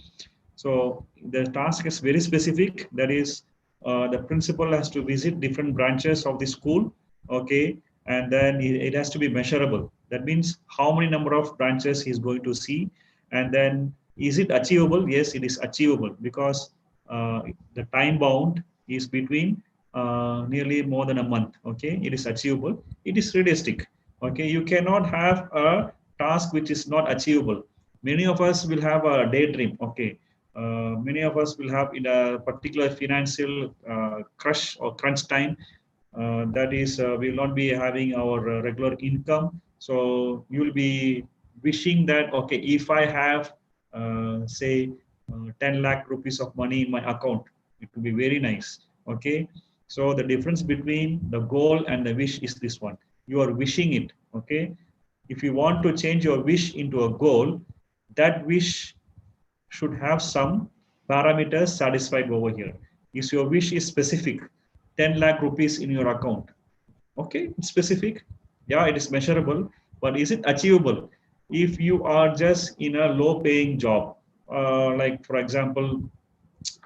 Speaker 4: So the task is very specific. That is, the principal has to visit different branches of the school. Okay. And then it has to be measurable. That means how many number of branches he's going to see. And then is it achievable? Yes, it is achievable because the time bound is between nearly more than a month. Okay. It is achievable. It is realistic. Okay. You cannot have a task which is not achievable. Many of us will have a daydream. Okay. Many of us will have in a particular financial crush or crunch time. That is, we will not be having our regular income. So you will be wishing that, okay, if I have, say, 10 lakh rupees of money in my account, it will be very nice. Okay. So the difference between the goal and the wish is this one. You are wishing it. Okay. If you want to change your wish into a goal, that wish should have some parameters satisfied over here. If your wish is specific, 10 lakh rupees in your account, okay, it's specific. Yeah, it is measurable, but is it achievable? If you are just in a low paying job, like for example,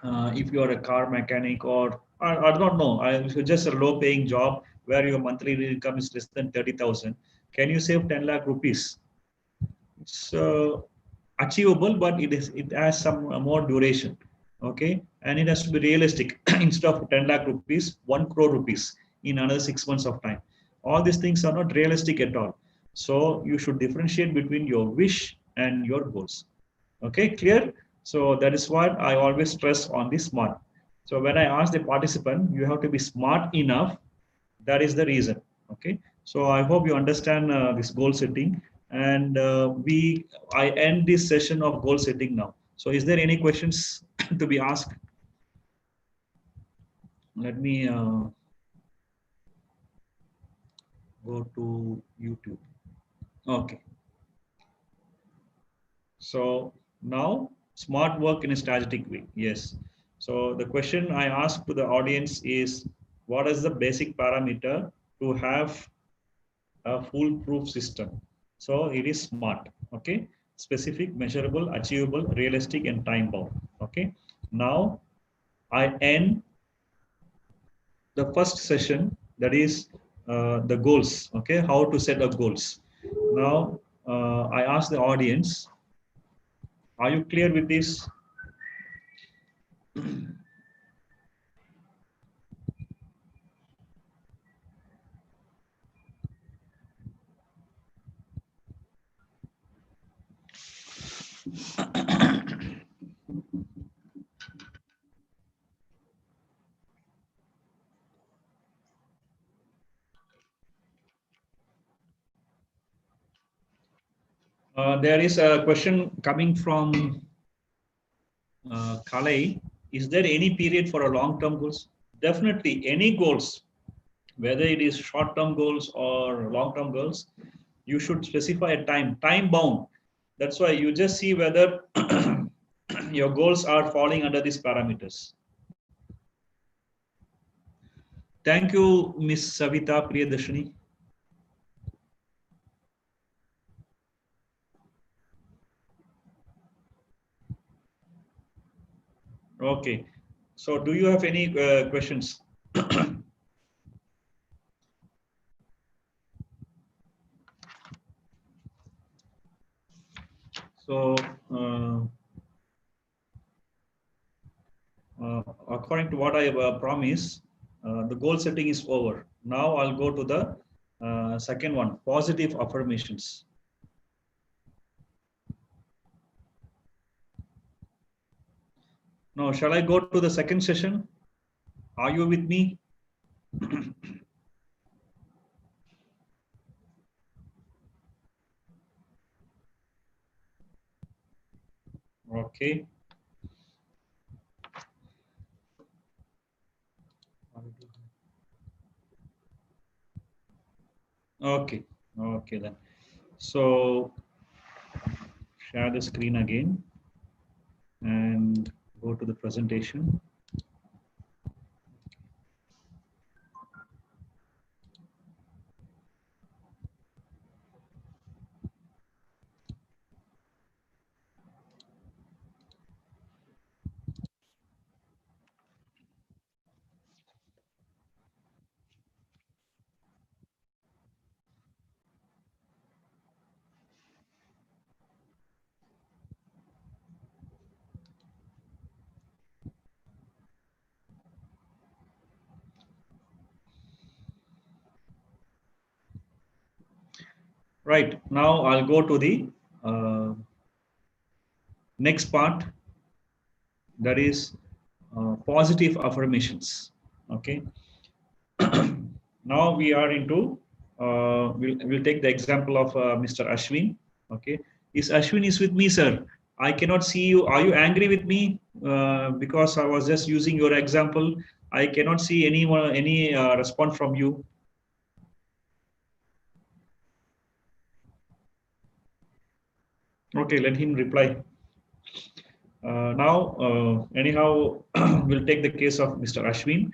Speaker 4: if you are a car mechanic or I don't know, if you're just a low paying job where your monthly income is less than 30,000, can you save 10 lakh rupees? It's achievable, but it has some more duration. Okay, and it has to be realistic. Instead of 10 lakh rupees, 1 crore rupees in another 6 months of time. All these things are not realistic at all. So you should differentiate between your wish and your goals. Okay, clear? So that is what I always stress on this smart. So when I ask the participant, you have to be smart enough. That is the reason. Okay. So I hope you understand this goal setting. And I end this session of goal setting now. So is there any questions to be asked? Let me go to YouTube. Okay. So now smart work in a strategic way. Yes. So the question I ask to the audience is, what is the basic parameter to have a foolproof system? So it is SMART. Okay. Specific, measurable, achievable, realistic, and time bound. Okay. Now I end the first session, that is the goals. Okay. How to set up goals. Now I ask the audience, are you clear with this? There is a question coming from Kalei. Is there any period for a long-term goals? Definitely, any goals, whether it is short-term goals or long-term goals, you should specify a time bound. That's why you just see whether your goals are falling under these parameters. Thank you, Miss Savita Priyadarshini. Okay. So do you have any questions? So according to what I promised, the goal setting is over. Now I'll go to the second one, positive affirmations. Now, shall I go to the second session? Are you with me? Okay. Okay then. So share the screen again and go to the presentation. Right, now I'll go to the next part, that is positive affirmations. Okay. Now we are into, we'll take the example of Mr. Ashwin. Okay. Is Ashwin is with me, sir? I cannot see you. Are you angry with me? Because I was just using your example. I cannot see anyone, any response from you. Okay, let him reply. Anyhow, we'll take the case of Mr. Ashwin.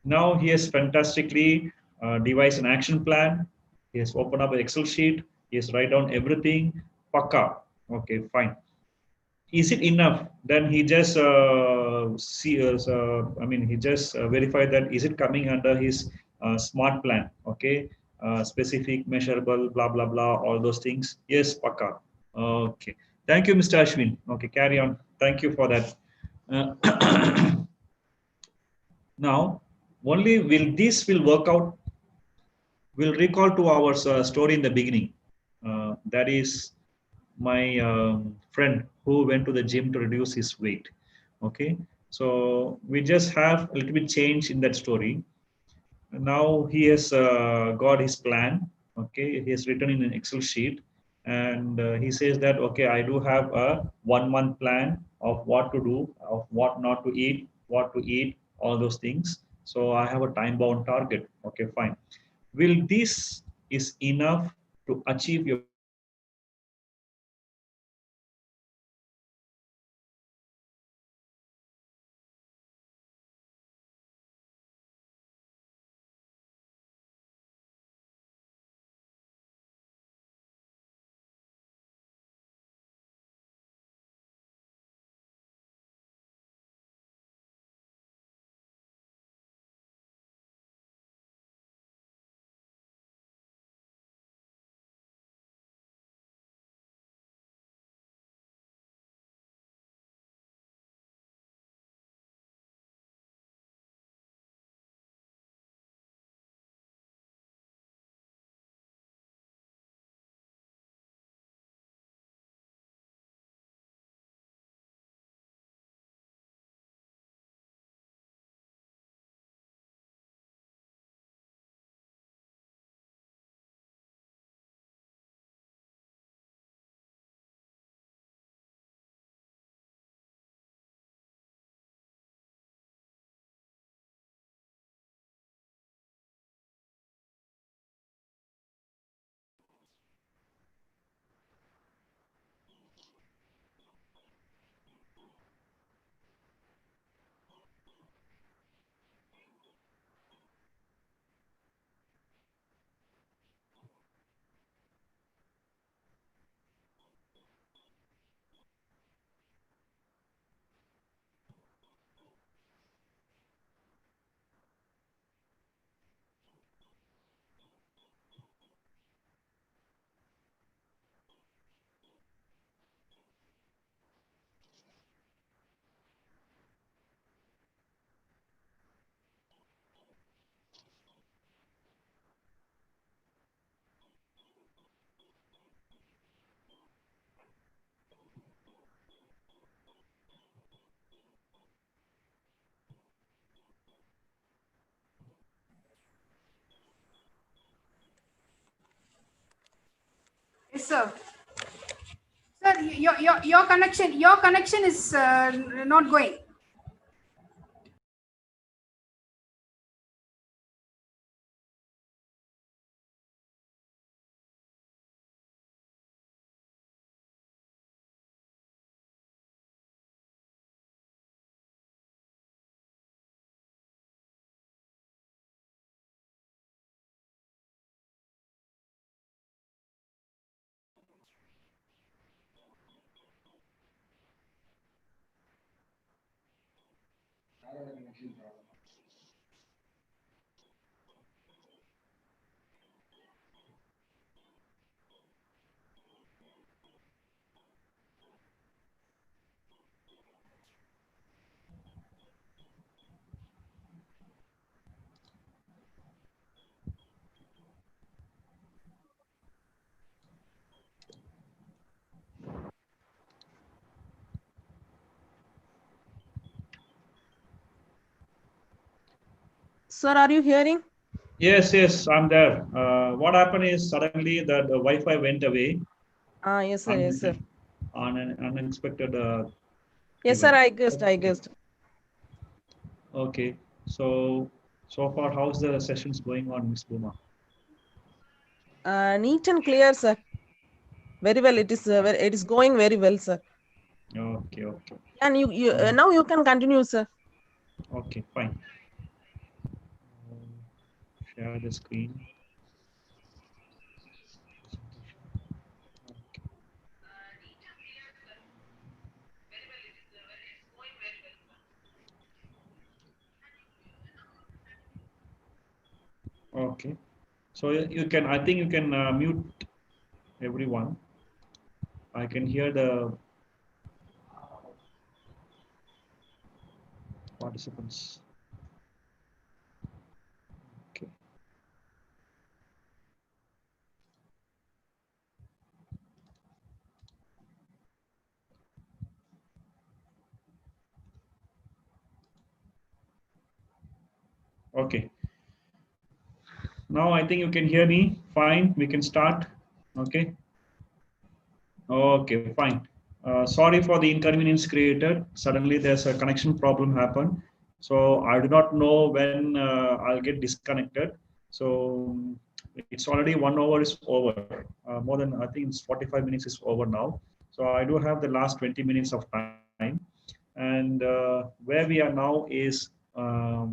Speaker 4: Now he has fantastically devised an action plan. He has opened up an Excel sheet. He has write down everything. Pakka. Okay, fine. Is it enough? Then he just he just verified that is it coming under his smart plan? Okay, specific, measurable, blah blah blah, all those things. Yes, Pakka. Okay. Thank you, Mr. Ashwin. Okay, carry on. Thank you for that. Now, only will this will work out. We'll recall to our story in the beginning. That is my friend who went to the gym to reduce his weight. Okay, so we just have a little bit change in that story. Now he has got his plan. Okay, he has written in an Excel sheet, and he says that okay, I do have a 1 month plan of what to do, of what not to eat, what to eat, all those things. So I have a time bound target. Okay, fine. Will this is enough to achieve your
Speaker 5: Yes, sir. Sir, your connection is not going.
Speaker 2: Sir, are you hearing?
Speaker 4: Yes, yes, I'm there. What happened is suddenly that the Wi-Fi went away
Speaker 2: Yes, sir. Yes, sir.
Speaker 4: on an unexpected
Speaker 2: Yes, sir.
Speaker 4: event.
Speaker 2: I guessed.
Speaker 4: Okay, so far, how's the sessions going on, Miss Buma?
Speaker 2: Neat and clear, sir. Very well. It is. It is going very well, sir.
Speaker 4: Okay, okay,
Speaker 2: And you now you can continue, sir.
Speaker 4: okay, fine. Share the screen. Okay, so you can. I think you can mute everyone. I can hear the participants. Okay. Okay. Now I think you can hear me. Fine. We can start. Okay. Okay. Fine. Sorry for the inconvenience created. Suddenly there's a connection problem happened. So I do not know when I'll get disconnected. So it's already 1 hour is over. More than I think it's 45 minutes is over now. So I do have the last 20 minutes of time. And where we are now is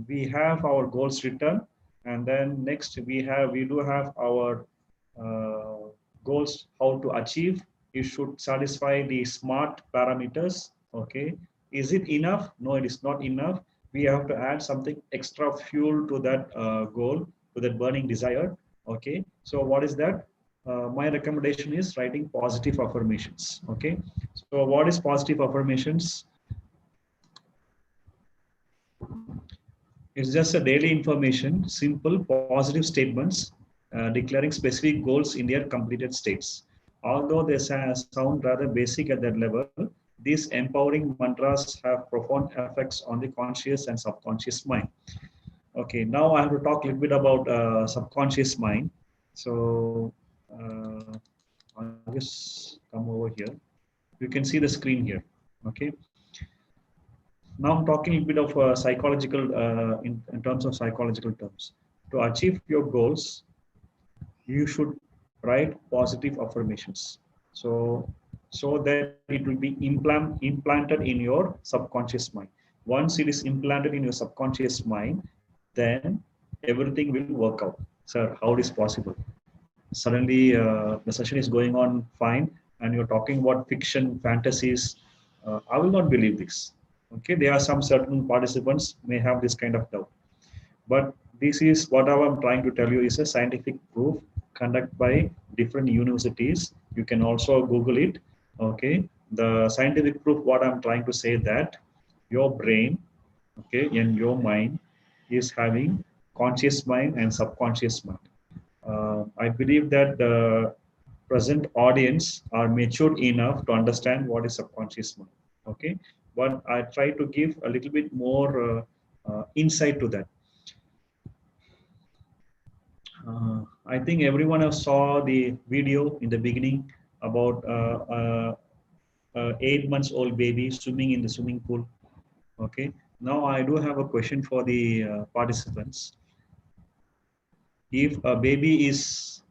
Speaker 4: we have our goals written, and then next we do have our uh, goals how to achieve. You should satisfy the SMART parameters. Okay, is it enough? No, it is not enough. We have to add something extra fuel to that goal, to that burning desire. Okay, so what is that? My recommendation is writing positive affirmations. Okay, so what is positive affirmations? It's just a daily information, simple positive statements declaring specific goals in their completed states. Although they sound rather basic at that level, these empowering mantras have profound effects on the conscious and subconscious mind. Okay, now I have to talk a little bit about subconscious mind. So I'll just come over here. You can see the screen here. Okay. Now I'm talking a bit of psychological, in terms of psychological terms. To achieve your goals, you should write positive affirmations. So that it will be implanted in your subconscious mind. Once it is implanted in your subconscious mind, then everything will work out. Sir, how it is possible? Suddenly the session is going on fine, and you're talking about fiction, fantasies. I will not believe this. Okay, there are some certain participants may have this kind of doubt, but this is what I'm trying to tell you is a scientific proof conducted by different universities. You can also Google it. Okay, the scientific proof. What I'm trying to say that your brain, okay, and your mind is having conscious mind and subconscious mind. I believe that the present audience are mature enough to understand what is subconscious mind. Okay, but I try to give a little bit more insight to that. I think everyone else saw the video in the beginning about 8 months old baby swimming in the swimming pool. Okay, now I do have a question for the participants. If a baby is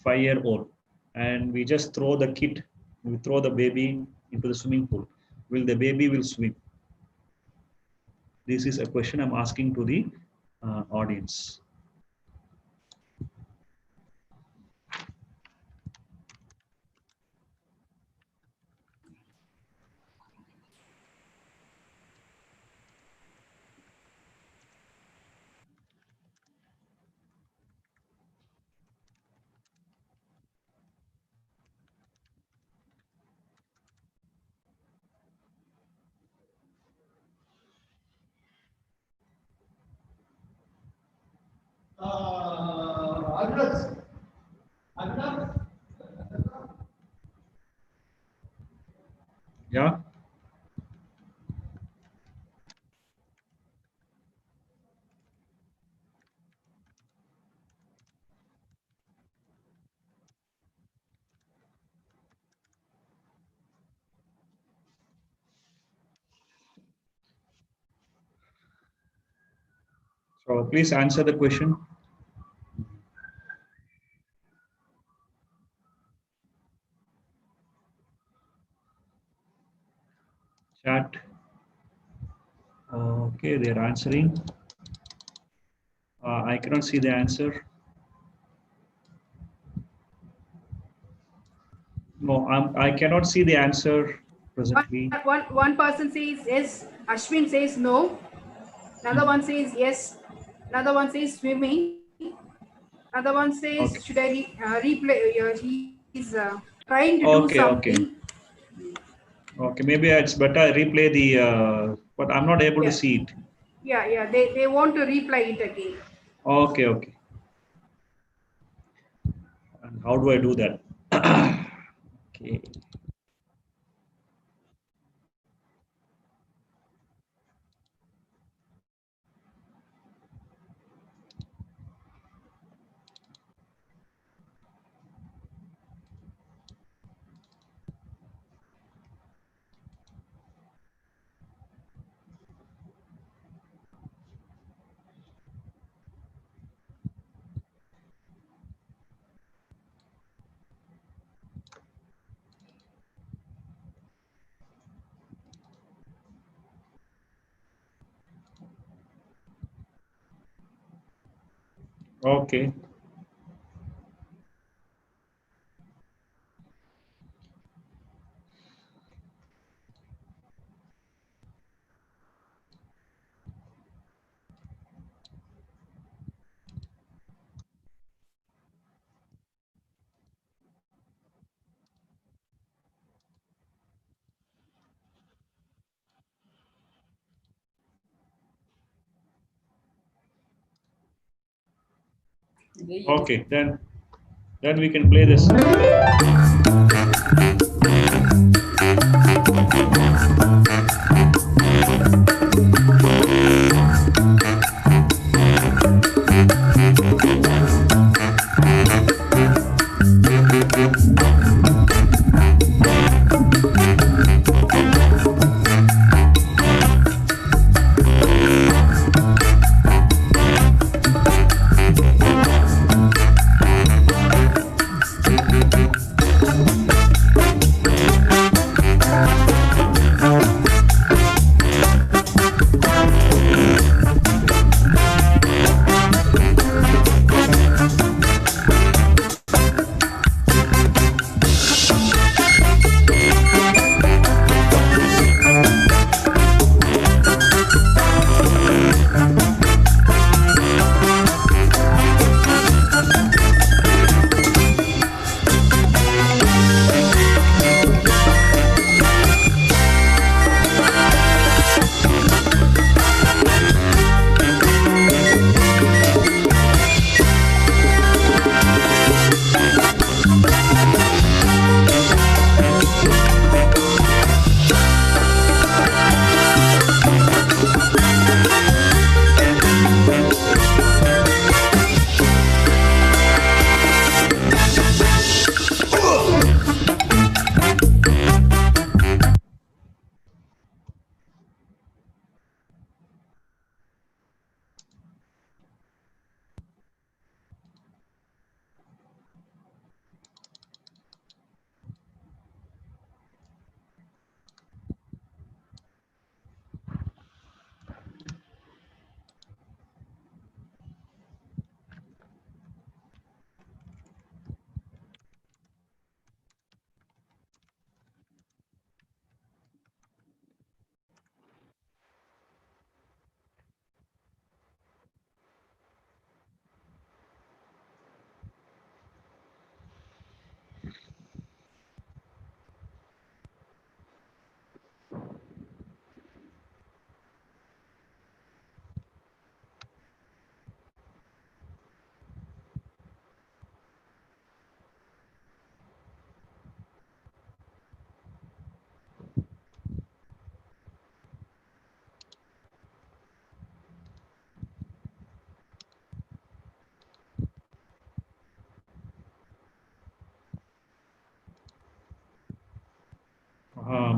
Speaker 4: 5 year old and we just throw the kid, we throw the baby into the swimming pool, will the baby will swim? This is a question I'm asking to the audience. Yeah. So please answer the question. Chat. Okay, they're answering. I cannot see the answer. No, I cannot see the answer presently.
Speaker 5: One person says yes, Ashwin says no, another one says yes, another one says swimming, another one says
Speaker 4: Okay.
Speaker 5: should I replay? He is trying to do
Speaker 4: Okay, okay.
Speaker 5: something.
Speaker 4: Okay, maybe it's better replay the, but I'm not able to
Speaker 5: Yeah.
Speaker 4: see it.
Speaker 5: Yeah, they want to replay it again.
Speaker 4: Okay, okay. And how do I do that? Okay. Okay. Okay, then we can play this.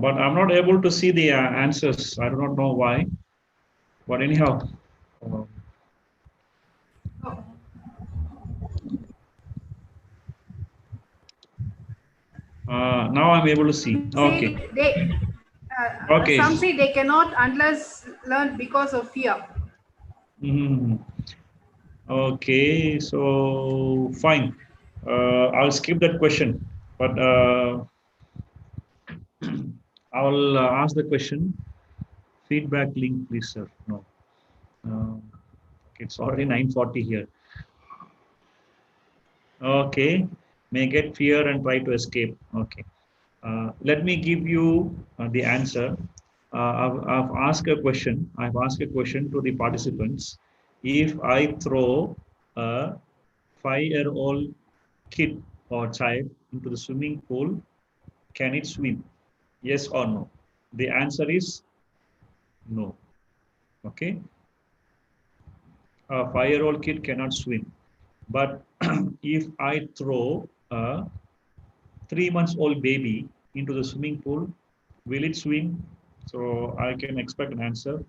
Speaker 4: but I'm not able to see the answers. I do not know why. But anyhow, now I'm able to see. Okay. Okay.
Speaker 5: Some say they cannot unless learn because of fear.
Speaker 4: Mhm. Okay, so fine. I'll skip that question, but I will ask the question. Feedback link, please, sir. No. It's already 9:40 here. Okay, may get fear and try to escape. Okay. Let me give you the answer. I've asked a question. I've asked a question to the participants. If I throw a 5-year-old kid or child into the swimming pool, can it swim? Yes or no? The answer is no. Okay. A 5-year-old kid cannot swim. But if I throw a 3-month-old baby into the swimming pool, will it swim? So I can expect an answer.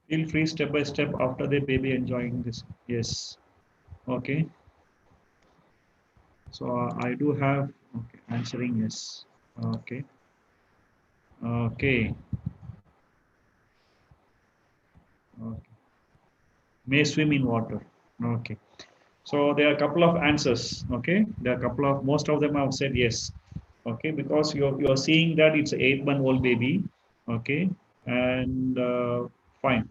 Speaker 4: Feel free step by step after the baby enjoying this. Yes. Okay. So I do have answering yes. Okay. Okay. Okay. May swim in water. Okay. So there are a couple of answers. Okay. There are a couple of, most of them have said yes. Okay. Because you're seeing that it's an 8-month-old baby. Okay. And fine.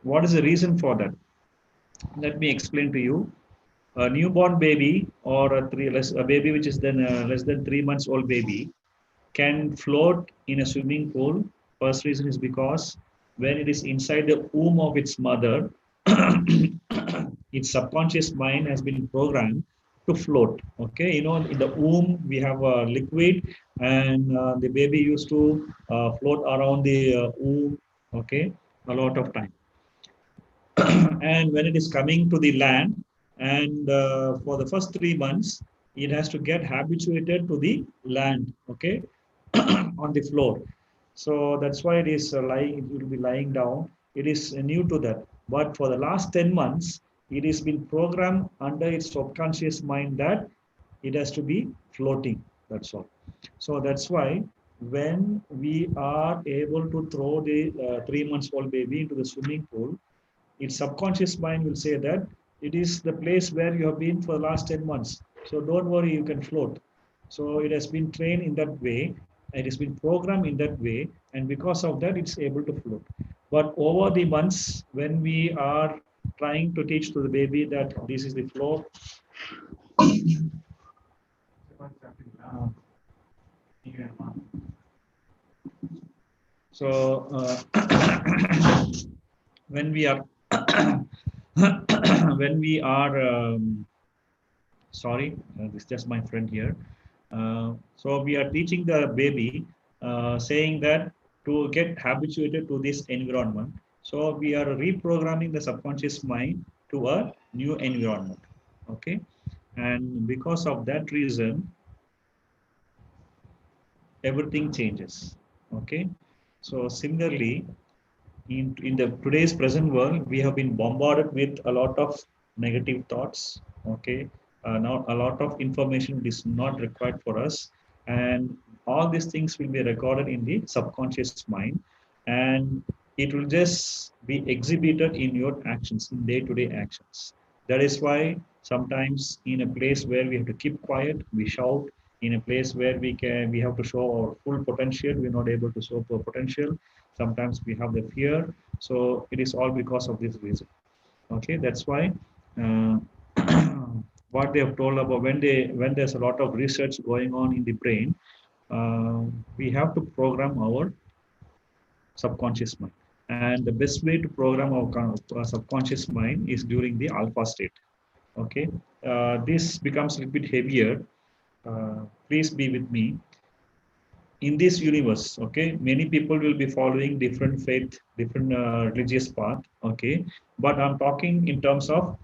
Speaker 4: What is the reason for that? Let me explain to you. A newborn baby or a baby which is then less than 3 months old baby can float in a swimming pool. First reason is because when it is inside the womb of its mother, its subconscious mind has been programmed to float. Okay, in the womb we have a liquid, and the baby used to float around the womb. Okay, a lot of time. And when it is coming to the land, and for the first 3 months, it has to get habituated to the land. Okay, on the floor. So that's why it is lying. It will be lying down. It is new to that. But for the last 10 months, it has been programmed under its subconscious mind that it has to be floating. That's all. So that's why when we are able to throw the 3 months old baby into the swimming pool, its subconscious mind will say that it is the place where you have been for the last 10 months. So don't worry, you can float. So it has been trained in that way. It has been programmed in that way. And because of that, it's able to float. But over the months, when we are trying to teach to the baby that this is the floor. So when we are when we are sorry, this is just my friend here. So we are teaching the baby, saying that to get habituated to this environment. So we are reprogramming the subconscious mind to a new environment. Okay, and because of that reason, everything changes. Okay, so similarly, in the today's present world, we have been bombarded with a lot of negative thoughts. Okay, now a lot of information is not required for us, and all these things will be recorded in the subconscious mind, and it will just be exhibited in your actions, in day-to-day actions. That is why sometimes in a place where we have to keep quiet, we shout. In a place where we have to show our full potential, we're not able to show our potential. Sometimes we have the fear. So it is all because of this reason. Okay, that's why what they have told about when there's a lot of research going on in the brain, we have to program our subconscious mind. And the best way to program our subconscious mind is during the alpha state. Okay, this becomes a little bit heavier. Please be with me. In this universe, okay, many people will be following different faith, different religious path, okay, but I'm talking in terms of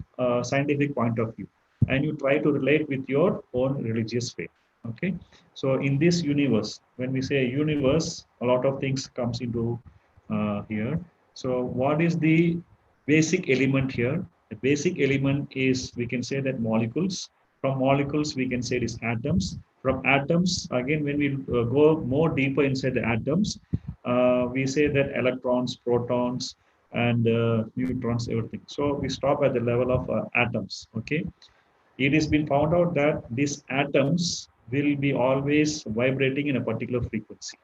Speaker 4: scientific point of view, and you try to relate with your own religious faith, okay. So in this universe, when we say universe, a lot of things comes into here. So what is the basic element here? The basic element is, we can say that molecules. From molecules, we can say it is atoms. From atoms, again, when we go more deeper inside the atoms, we say that electrons, protons, and neutrons, everything. So we stop at the level of atoms, okay? It has been found out that these atoms will be always vibrating in a particular frequency.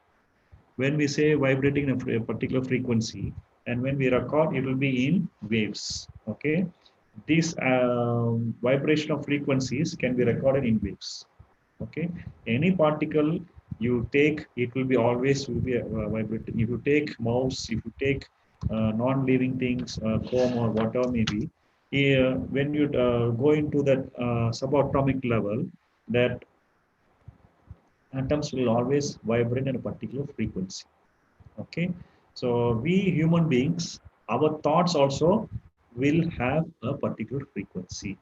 Speaker 4: When we say vibrating in a particular frequency, and when we record, it will be in waves, okay? This vibration of frequencies can be recorded in waves, okay. Any particle you take, it will be always will be vibrating. If you take mouse, if you take non-living things, comb or whatever may be, when you go into that subatomic level, that atoms will always vibrate at a particular frequency, okay. So we human beings, our thoughts also will have a particular frequency.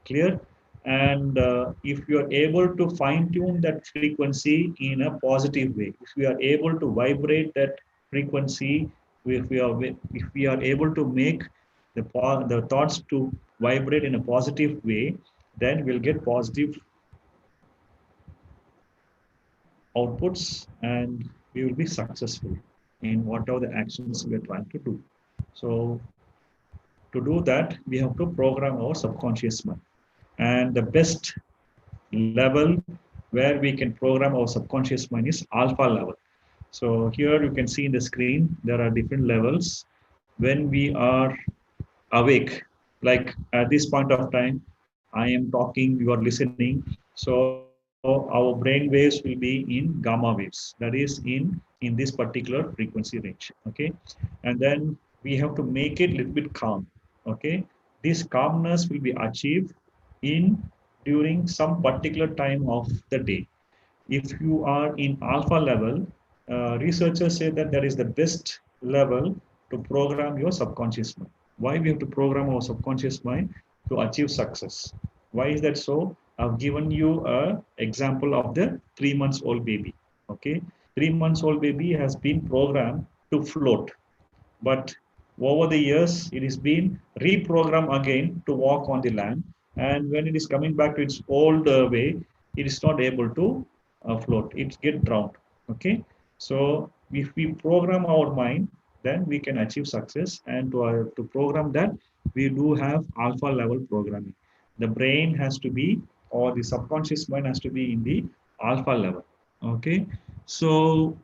Speaker 4: Clear? And if you are able to fine tune that frequency in a positive way, if we are able to vibrate that frequency, if we are able to make the thoughts to vibrate in a positive way, then we'll get positive outputs, and we will be successful in whatever the actions we are trying to do. So to do that, we have to program our subconscious mind. And the best level where we can program our subconscious mind is alpha level. So here you can see in the screen, there are different levels. When we are awake, like at this point of time, I am talking, you are listening. So our brain waves will be in gamma waves, that is in this particular frequency range, okay. And then we have to make it a little bit calm, okay. This calmness will be achieved during some particular time of the day. If you are in alpha level, researchers say that that is the best level to program your subconscious mind. Why we have to program our subconscious mind? To achieve success. Why is that so? I've given you an example of the 3 months old baby. Okay, 3 months old baby has been programmed to float, but over the years it is been reprogrammed again to walk on the land, and when it is coming back to its old way, it is not able to float, it get drowned, okay. So if we program our mind, then we can achieve success. And to program that, we do have alpha level programming. The brain has to be, or the subconscious mind has to be in the alpha level, okay. So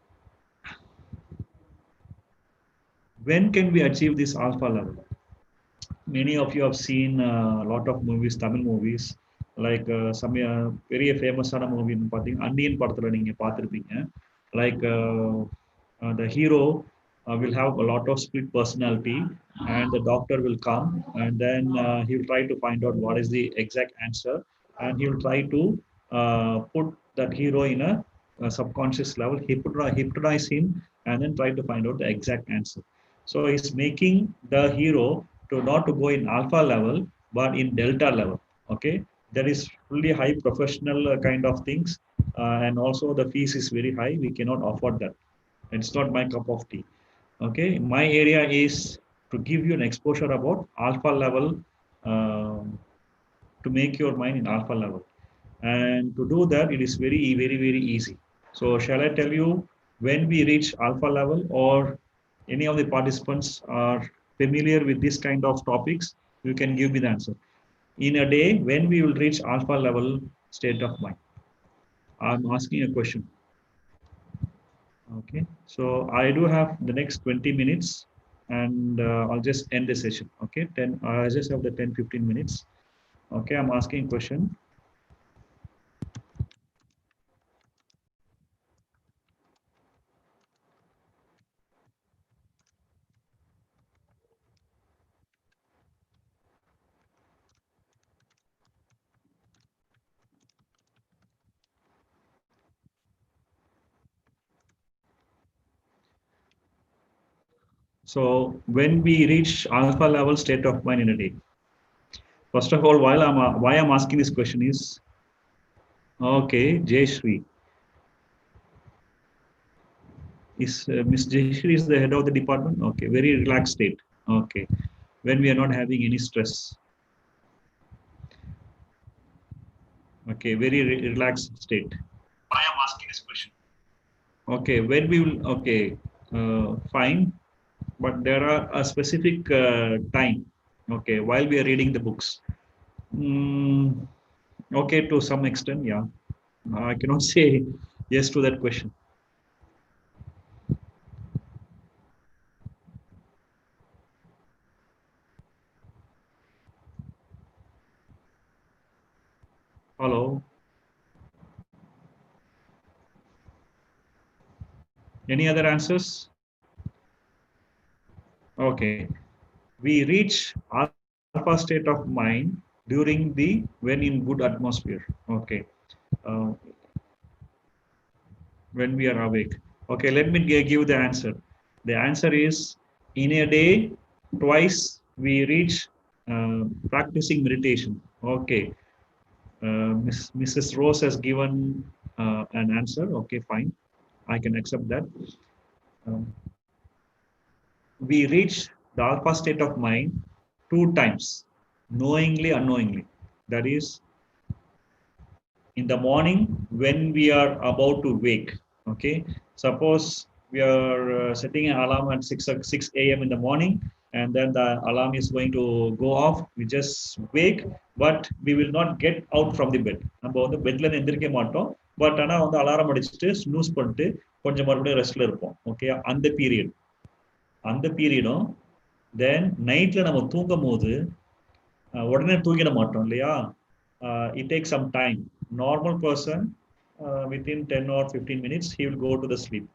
Speaker 4: when can we achieve this alpha level? Many of you have seen a lot of movies, Tamil movies, like some very famous movie, Andiyan படத்துல நீங்க பார்த்திருப்பீங்க. Like the hero will have a lot of split personality, and the doctor will come, and then he will try to find out what is the exact answer, and he will try to put that hero in a subconscious level, hypnotize him, and then try to find out the exact answer. So he's making the hero to not to go in alpha level, but in delta level, okay. That is fully high professional kind of things, and also the fees is very high, we cannot afford that. It's not my cup of tea, okay. My area is to give you an exposure about alpha level, to make your mind in alpha level. And to do that, it is very, very, very easy. So shall I tell you when we reach alpha level, or any of the participants are familiar with this kind of topics? You can give me the answer. In a day, when we will reach alpha level state of mind? I'm asking a question. Okay, so I do have the next 20 minutes, and I'll just end the session. Okay, I just have the 10-15 minutes. Okay, I'm asking question. So when we reach alpha level state of mind in a day, first of all, why I'm asking this question is, okay, Jayashree. Is Miss Jayashree is the head of the department? Okay, very relaxed state. Okay, when we are not having any stress. Okay, very relaxed state. Why I'm asking this question? Okay, when we will, okay, fine, but there are a specific time, okay, while we are reading the books. Okay, to some extent, yeah. I cannot say yes to that question. Hello. Any other answers? Okay. We reach alpha state of mind during the when in good atmosphere. Okay. Uh, when we are awake. Okay, let me give the answer. The answer is in a day, twice we reach practicing meditation. Okay. Mrs. Rose has given an answer. Okay, fine. I can accept that. Um, we reach the alpha state of mind 2 times, knowingly, unknowingly. That is, in the morning when we are about to wake. Okay, suppose we are setting an alarm at 6 a.m. in the morning, and then the alarm is going to go off. We just wake, but we will not get out from the bed. நம்ம வந்து பெட்ல இருந்து எந்திரிக்க மாட்டோம், but ஆனா வந்து alarm அடிச்சுட்டு snooze பண்ணிட்டு கொஞ்சம் மறுபடியும் ரெஸ்ட்ல இருப்போம். ஓகே, அந்த பீரியடும் தென் நைட்ல நம்ம தூங்கும் போது உடனே தூங்கிட மாட்டோம் இல்லையா? It takes some time. Normal person, within 10 or 15 minutes, he will go to the sleep.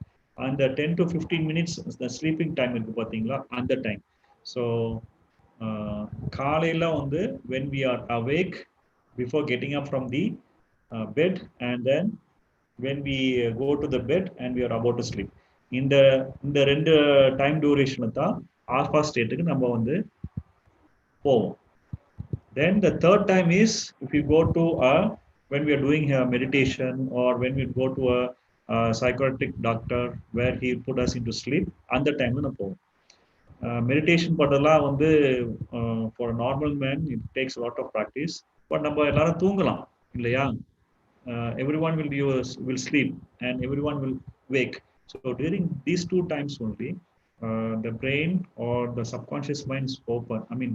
Speaker 4: And the 10 to 15 minutes, the sleeping time is and the time. So, காலையில வந்து when we are awake, before getting up from the bed, and then when we go to the bed and we are about to sleep. இந்த ரெண்டு time டியூரேஷன்ல தான் alpha ஸ்டேட்டுக்கு நம்ம வந்து போவோம். Then the third time is if you go to when we are doing meditation, or when we go to a psychiatric doctor where he put us into sleep, and the time na po meditation padala வந்து for a normal man it takes a lot of practice, but நம்ம எல்லாரும் தூங்கலாம் இல்லையா? Everyone will sleep and everyone will wake. So during these 2 times only, the brain or the subconscious mind is open. I mean,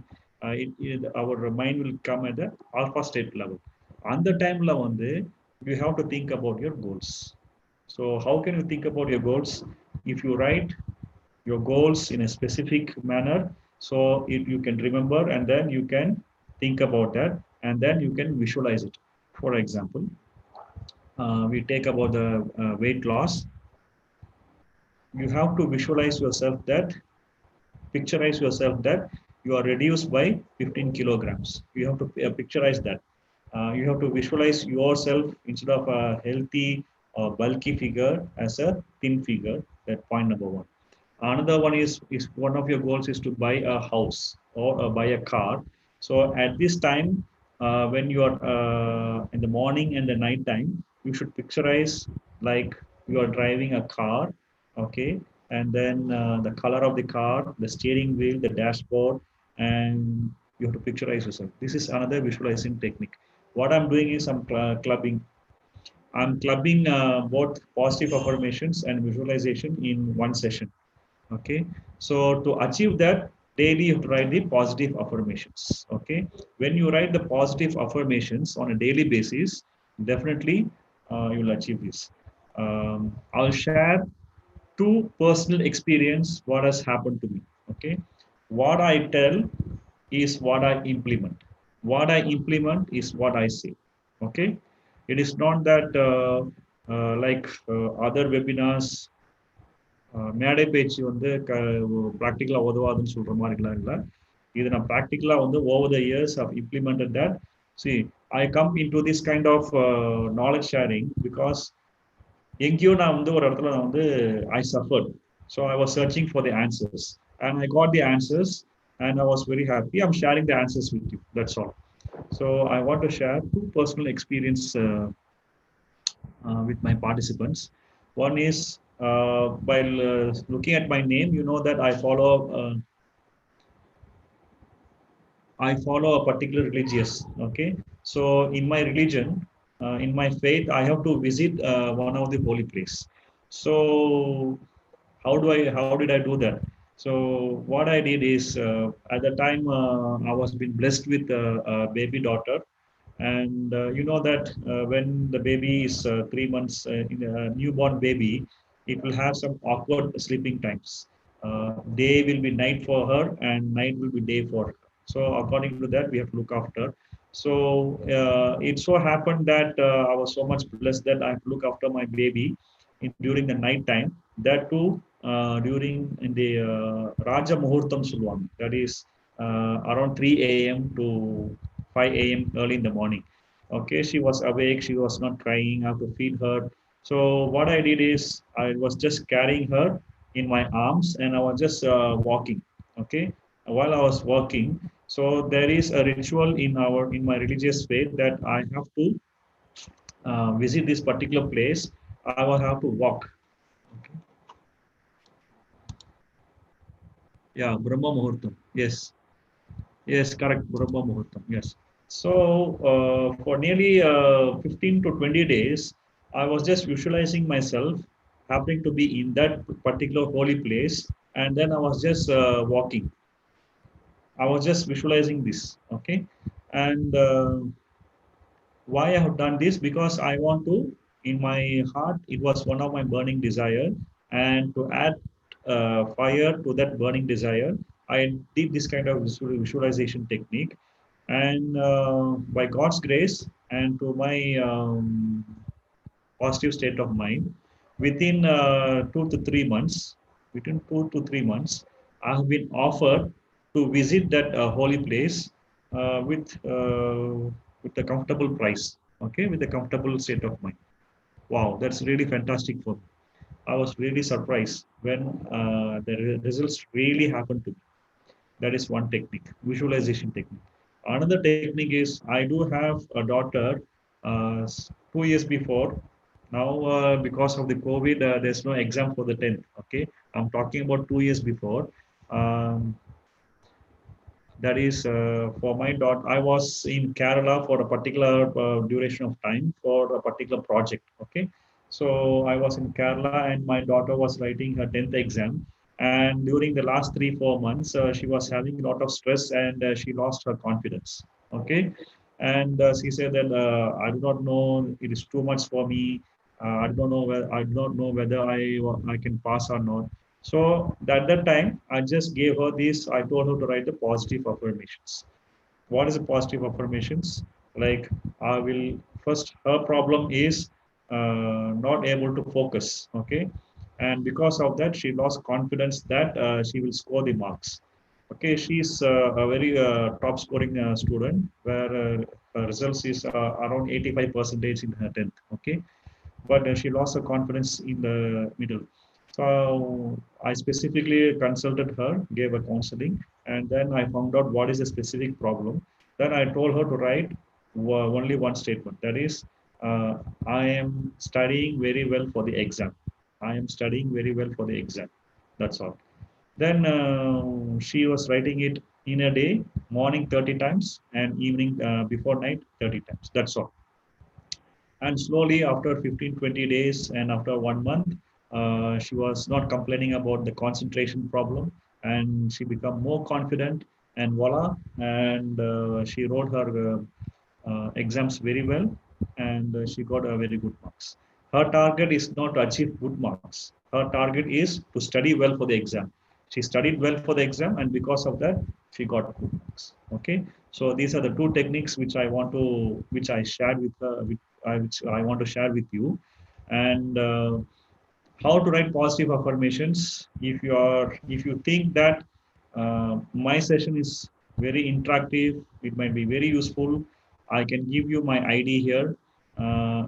Speaker 4: our mind will come at the alpha state level. On the time la வந்து you have to think about your goals. So how can you think about your goals? If you write your goals in a specific manner, so you can remember, and then you can think about that, and then you can visualize it. For example, we take about the weight loss. You have to visualize yourself that, picturize yourself that you are reduced by 15 kilograms. You have to picturize that. You have to visualize yourself instead of a healthy or bulky figure as a thin figure. That point number 1. Another one is one of your goals is to buy a house or buy a car. So at this time, when you are in the morning and the night time, you should picturize like you are driving a car. Okay, and then the color of the car, the steering wheel, the dashboard, and you have to picturize yourself. This is another visualizing technique. What I'm doing is I'm clubbing both positive affirmations and visualization in one session. Okay, so to achieve that, daily you have to write the positive affirmations. Okay, when you write the positive affirmations on a daily basis, definitely you will achieve this. I'll share 2 personal experience what has happened to me. Okay, what I tell is what I implement. What I implement is what I say. Okay, it is not that like other webinars மேடை பேச்சு வந்து ப்ராக்டிக்கலாக உதவாதுன்னு சொல்ற மாதிரிலாம் இல்லை. இது நான் ப்ராக்டிக்கலாக வந்து over the years of implemented that. See, I come into this kind of knowledge sharing because எங்கேயோ நான் வந்து ஒரு இடத்துல நான் வந்து I suffered. So I was searching for the answers and I got the answers and I was very happy. I'm sharing the answers with you. That's all. So I want to share two personal experience with my participants. One is while looking at my name, you know that I follow a particular religious. Okay, so in my religion, in my faith, I have to visit one of the holy place. So how did I do that? So what I did is at the time I was been blessed with a baby daughter. And you know that when the baby is 3 months, in a newborn baby, it will have some awkward sleeping times. Day will be night for her and night will be day for her. So according to that, we have to look after. So it so happened that I was so much blessed that I have to look after my baby during the night time. That too during in the Raja Muhurtam Sulwam. That is around 3 a.m. to 5 a.m. early in the morning. Okay, she was awake, she was not crying, I have to feed her. So what I did is I was just carrying her in my arms and I was just walking. Okay, while I was walking, so there is a ritual in my religious faith that I have to visit this particular place. I will have to walk. Okay. Yeah, Brahma Muhurtam. Yes, correct, Brahma Muhurtam. Yes. So for nearly 15 to 20 days, I was just visualizing myself happening to be in that particular holy place, and then I was just walking. I was just visualizing this, okay? And why I have done this? Because I want to, in my heart, it was one of my burning desire, and to add fire to that burning desire, I did this kind of visualization technique. And by God's grace and to my positive state of mind, within 2 to 3 months, I have been offered to visit that holy place with a comfortable price. Okay, with a comfortable state of mind. Wow, that's really fantastic for me. I was really surprised when the results really happened to me. That is one technique, visualization technique. Another technique is I do have a daughter 2 years before. Now, because of the COVID, there's no exam for the 10th. Okay, I'm talking about 2 years before. That is for my daughter. I was in Kerala for a particular duration of time for a particular project. Okay, so I was in Kerala and my daughter was writing her 10th exam. And during the last 3-4 months, she was having a lot of stress and she lost her confidence. Okay, and she said that I do not know, it is too much for me. I do not know whether I can pass or not. So at that time, I just gave her this. I told her to write the positive affirmations. What is the positive affirmations? Like I will first. Her problem is not able to focus. Okay, and because of that, she lost confidence that she will score the marks. Okay, she's a very top scoring student where her results is around 85% in her 10th. Okay, but she lost her confidence in the middle. So I specifically consulted her, gave her counseling, and then I found out what is the specific problem. Then I told her to write only one statement. That is, I am studying very well for the exam. I am studying very well for the exam. That's all. Then she was writing it in a day, morning 30 times and evening before night 30 times. That's all. And slowly after 15-20 days and after 1 month, she was not complaining about the concentration problem and she became more confident, and voila, and she wrote her exams very well, and she got a very good marks. Her target is not to achieve good marks. Her target is to study well for the exam. She studied well for the exam, and because of that, she got good marks. Okay, so these are the two techniques which I shared with which I want to share with you. And how to write positive affirmations. If you think that my session is very interactive, it might be very useful, I can give you my ID here.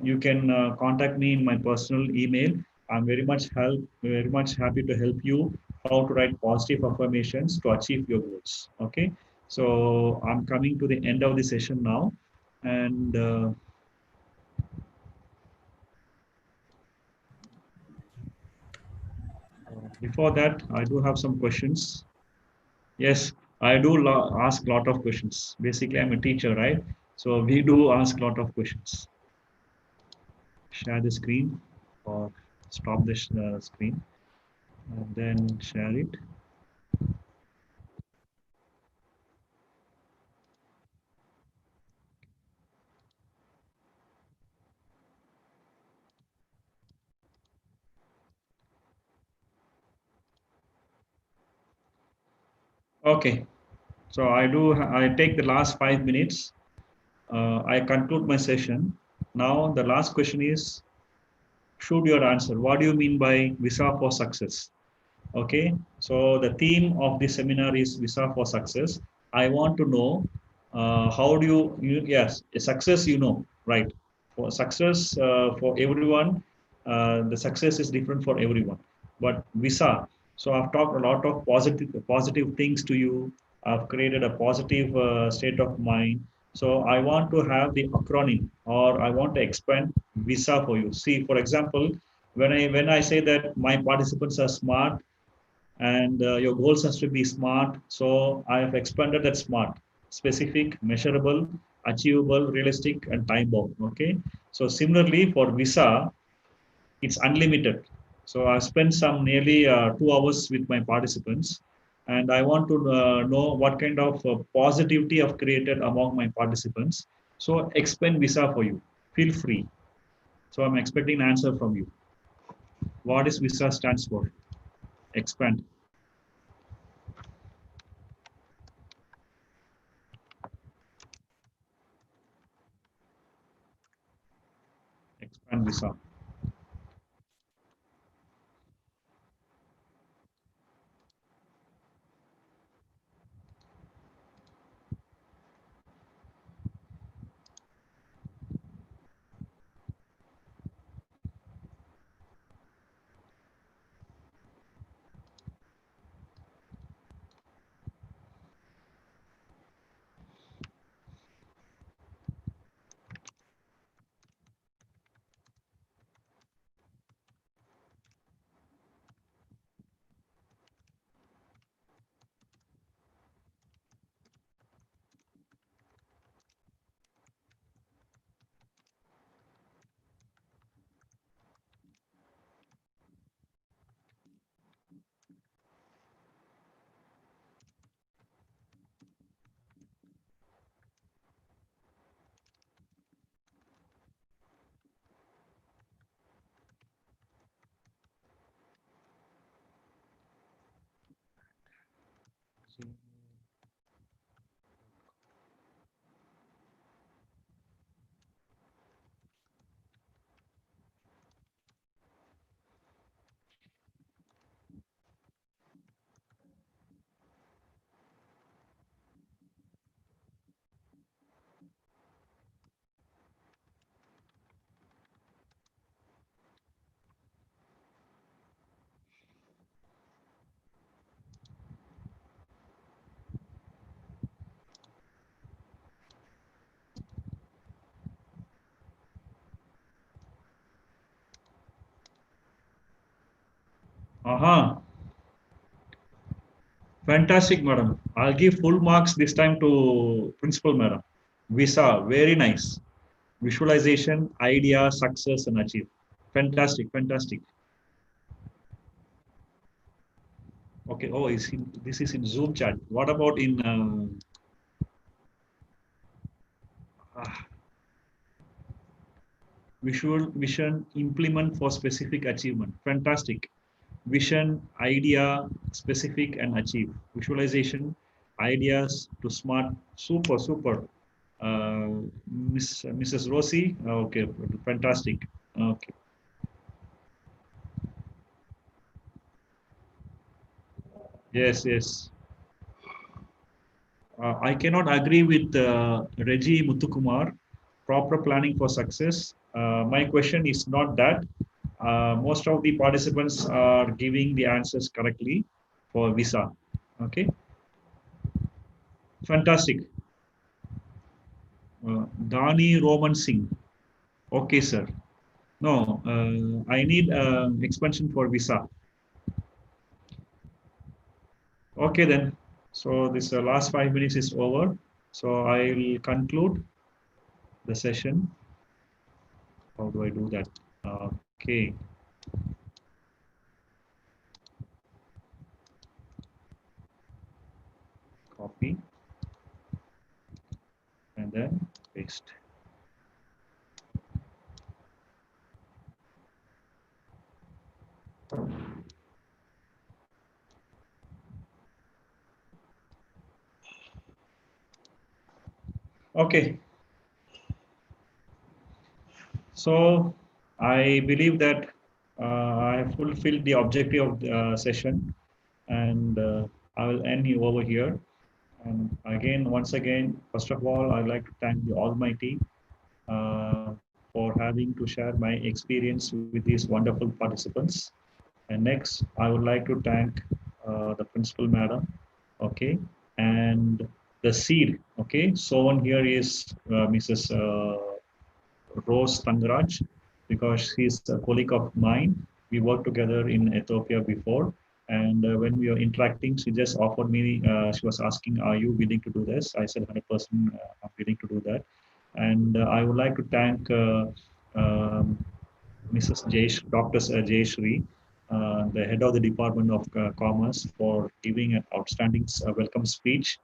Speaker 4: You can contact me in my personal email. I'm very much happy to help you how to write positive affirmations to achieve your goals. Okay, so I'm coming to the end of the session now. And before that, I do have some questions. Yes, I do ask a lot of questions. Basically, I'm a teacher, right? So we do ask a lot of questions. Share the screen or stop the screen and then share it. Okay, so I take the last 5 minutes. I conclude my session. Now the last question is, should your answer. What do you mean by visa for success? Okay, so the theme of this seminar is visa for success. I want to know how do yes, success, right? For success, for everyone, the success is different for everyone. But visa, so I've talked a lot of positive things to you. I've created a positive state of mind. So I want to have the acronym, or I want to expand visa for you. See, for example, when I say that my participants are smart, and your goals has to be smart. So I have expanded that smart, specific, measurable, achievable, realistic, and time bound. Okay. So similarly for visa, it's unlimited. So I spent some nearly 2 hours with my participants, and I want to know what kind of positivity I've created among my participants. So expand visa for you. Feel free. So I'm expecting an answer from you. What is visa stands for? Expand. Expand visa. Aha. Fantastic, madam. I'll give full marks this time to principal, madam. Visa, very nice. Visualization, idea, success, and achieve. Fantastic, fantastic. Okay. Oh, this is in Zoom chat. What about in visual vision implement for specific achievement? Fantastic. vision, idea, specific, and achieve. Visualization, ideas to smart, super, super. Mrs. Rosie, okay, fantastic. Okay. Yes, yes. I cannot agree with Reggie Muthukumar. Proper planning for success. My question is not that. Most of the participants are giving the answers correctly for visa. Okay, fantastic. Dani Roman Singh. Okay, sir. No, I need expansion for visa. Okay, then. So this last 5 minutes is over. So I will conclude the session. How do I do that? Okay. Copy and then paste. Okay. So I believe that I have fulfilled the objective of the session, and I will end you over here. And again, once again, first of all, I'd like to thank the Almighty for having to share my experience with these wonderful participants. And next, I would like to thank the principal madam, okay, and the seed, okay. So one here is Mrs. Rose Tangraj, because she's a colleague of mine. We worked together in Ethiopia before. And when we were interacting, she just offered me, she was asking, are you willing to do this? I said 100% I'm willing to do that. And I would like to thank Mrs. Dr. Jayashree, the head of the Department of Commerce, for giving an outstanding welcome speech.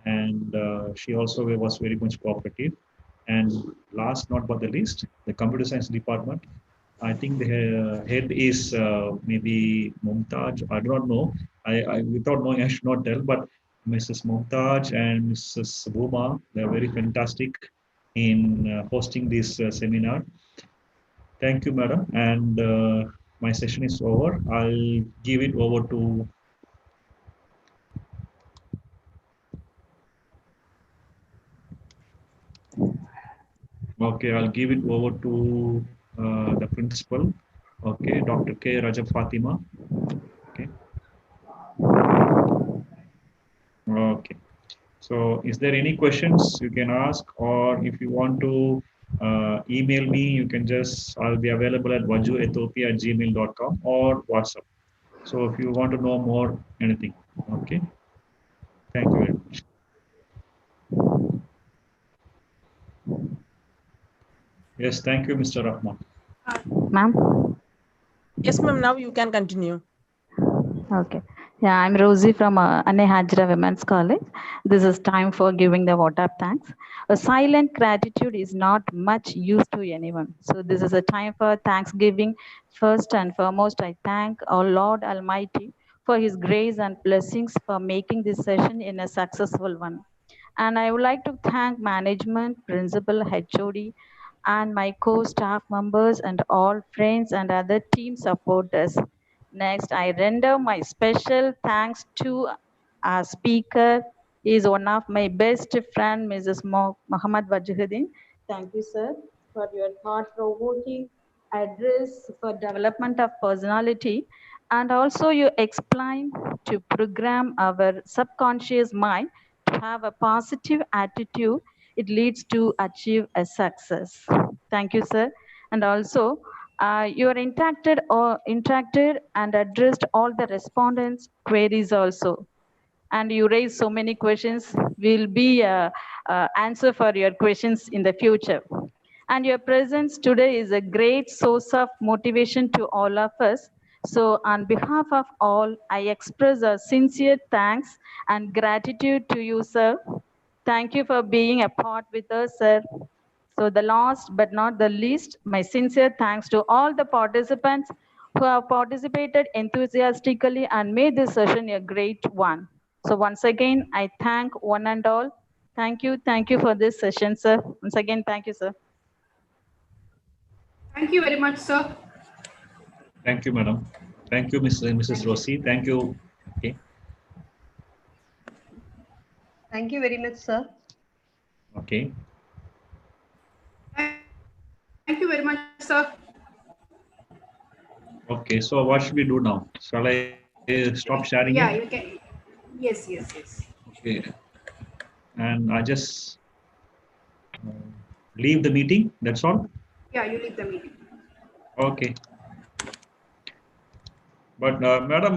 Speaker 4: And she also was very much cooperative. And last not but the least, the computer science department. I think the head is maybe Mumtaj. I do not know. I without knowing, I should not tell. But Mrs. Mumtaj and Mrs. Bhuma, they are very fantastic in hosting this seminar. Thank you, madam. And my session is over. I'll give it over to. Okay, I'll give it over to the principal. Okay, Dr. K. Rajab Fatima. Okay. Okay. So is there any questions you can ask, or if you want to email me, you can just, I'll be available at wajuethiopia@gmail.com or WhatsApp. So if you want to know more, anything. Okay. Thank you very much. Yes, thank you, Mr. Rahman.
Speaker 6: Ma'am?
Speaker 2: Yes, ma'am. Now you can continue.
Speaker 6: Okay. Yeah, I'm Rosie from Anne Hajra Women's College. This is time for giving the vote of thanks. A silent gratitude is not much use to anyone. So this is a time for thanksgiving. First and foremost, I thank our Lord Almighty for his grace and blessings for making this session in a successful one. And I would like to thank management, principal, HOD, and my co-staff members and all friends and other team supporters. Next, I render my special thanks to our speaker. He is one of my best friend, Mrs. Muhammad Wajuddin. Thank you, sir, for your thought-provoking address for development of personality. And also you explain to program our subconscious mind to have a positive attitude. It leads to achieve a success. Thank you, sir. And also, you are interacted and addressed all the respondents' queries also. And you raised so many questions. Will be answer for your questions in the future. And your presence today is a great source of motivation to all of us. So on behalf of all, I express a sincere thanks and gratitude to you, sir. Thank you for being a part with us, sir. So the last but not the least, my sincere thanks to all the participants who have participated enthusiastically and made this session a great one. So once again, I thank one and all. Thank you for this session, sir. Once again, thank you, sir.
Speaker 5: Thank you very much, sir.
Speaker 4: Thank you, madam. Thank you, Mrs.
Speaker 5: Thank you.
Speaker 4: Rosie. Thank you. Okay.
Speaker 3: Thank you very much, sir.
Speaker 4: Okay.
Speaker 5: Thank you very much, sir.
Speaker 4: Okay. So what should we do now? Shall I stop sharing
Speaker 5: Yeah,
Speaker 4: it?
Speaker 5: you can. Yes, yes, yes.
Speaker 4: Okay. And I just leave the meeting. That's all.
Speaker 5: Yeah, you leave the meeting.
Speaker 4: Okay. But madam,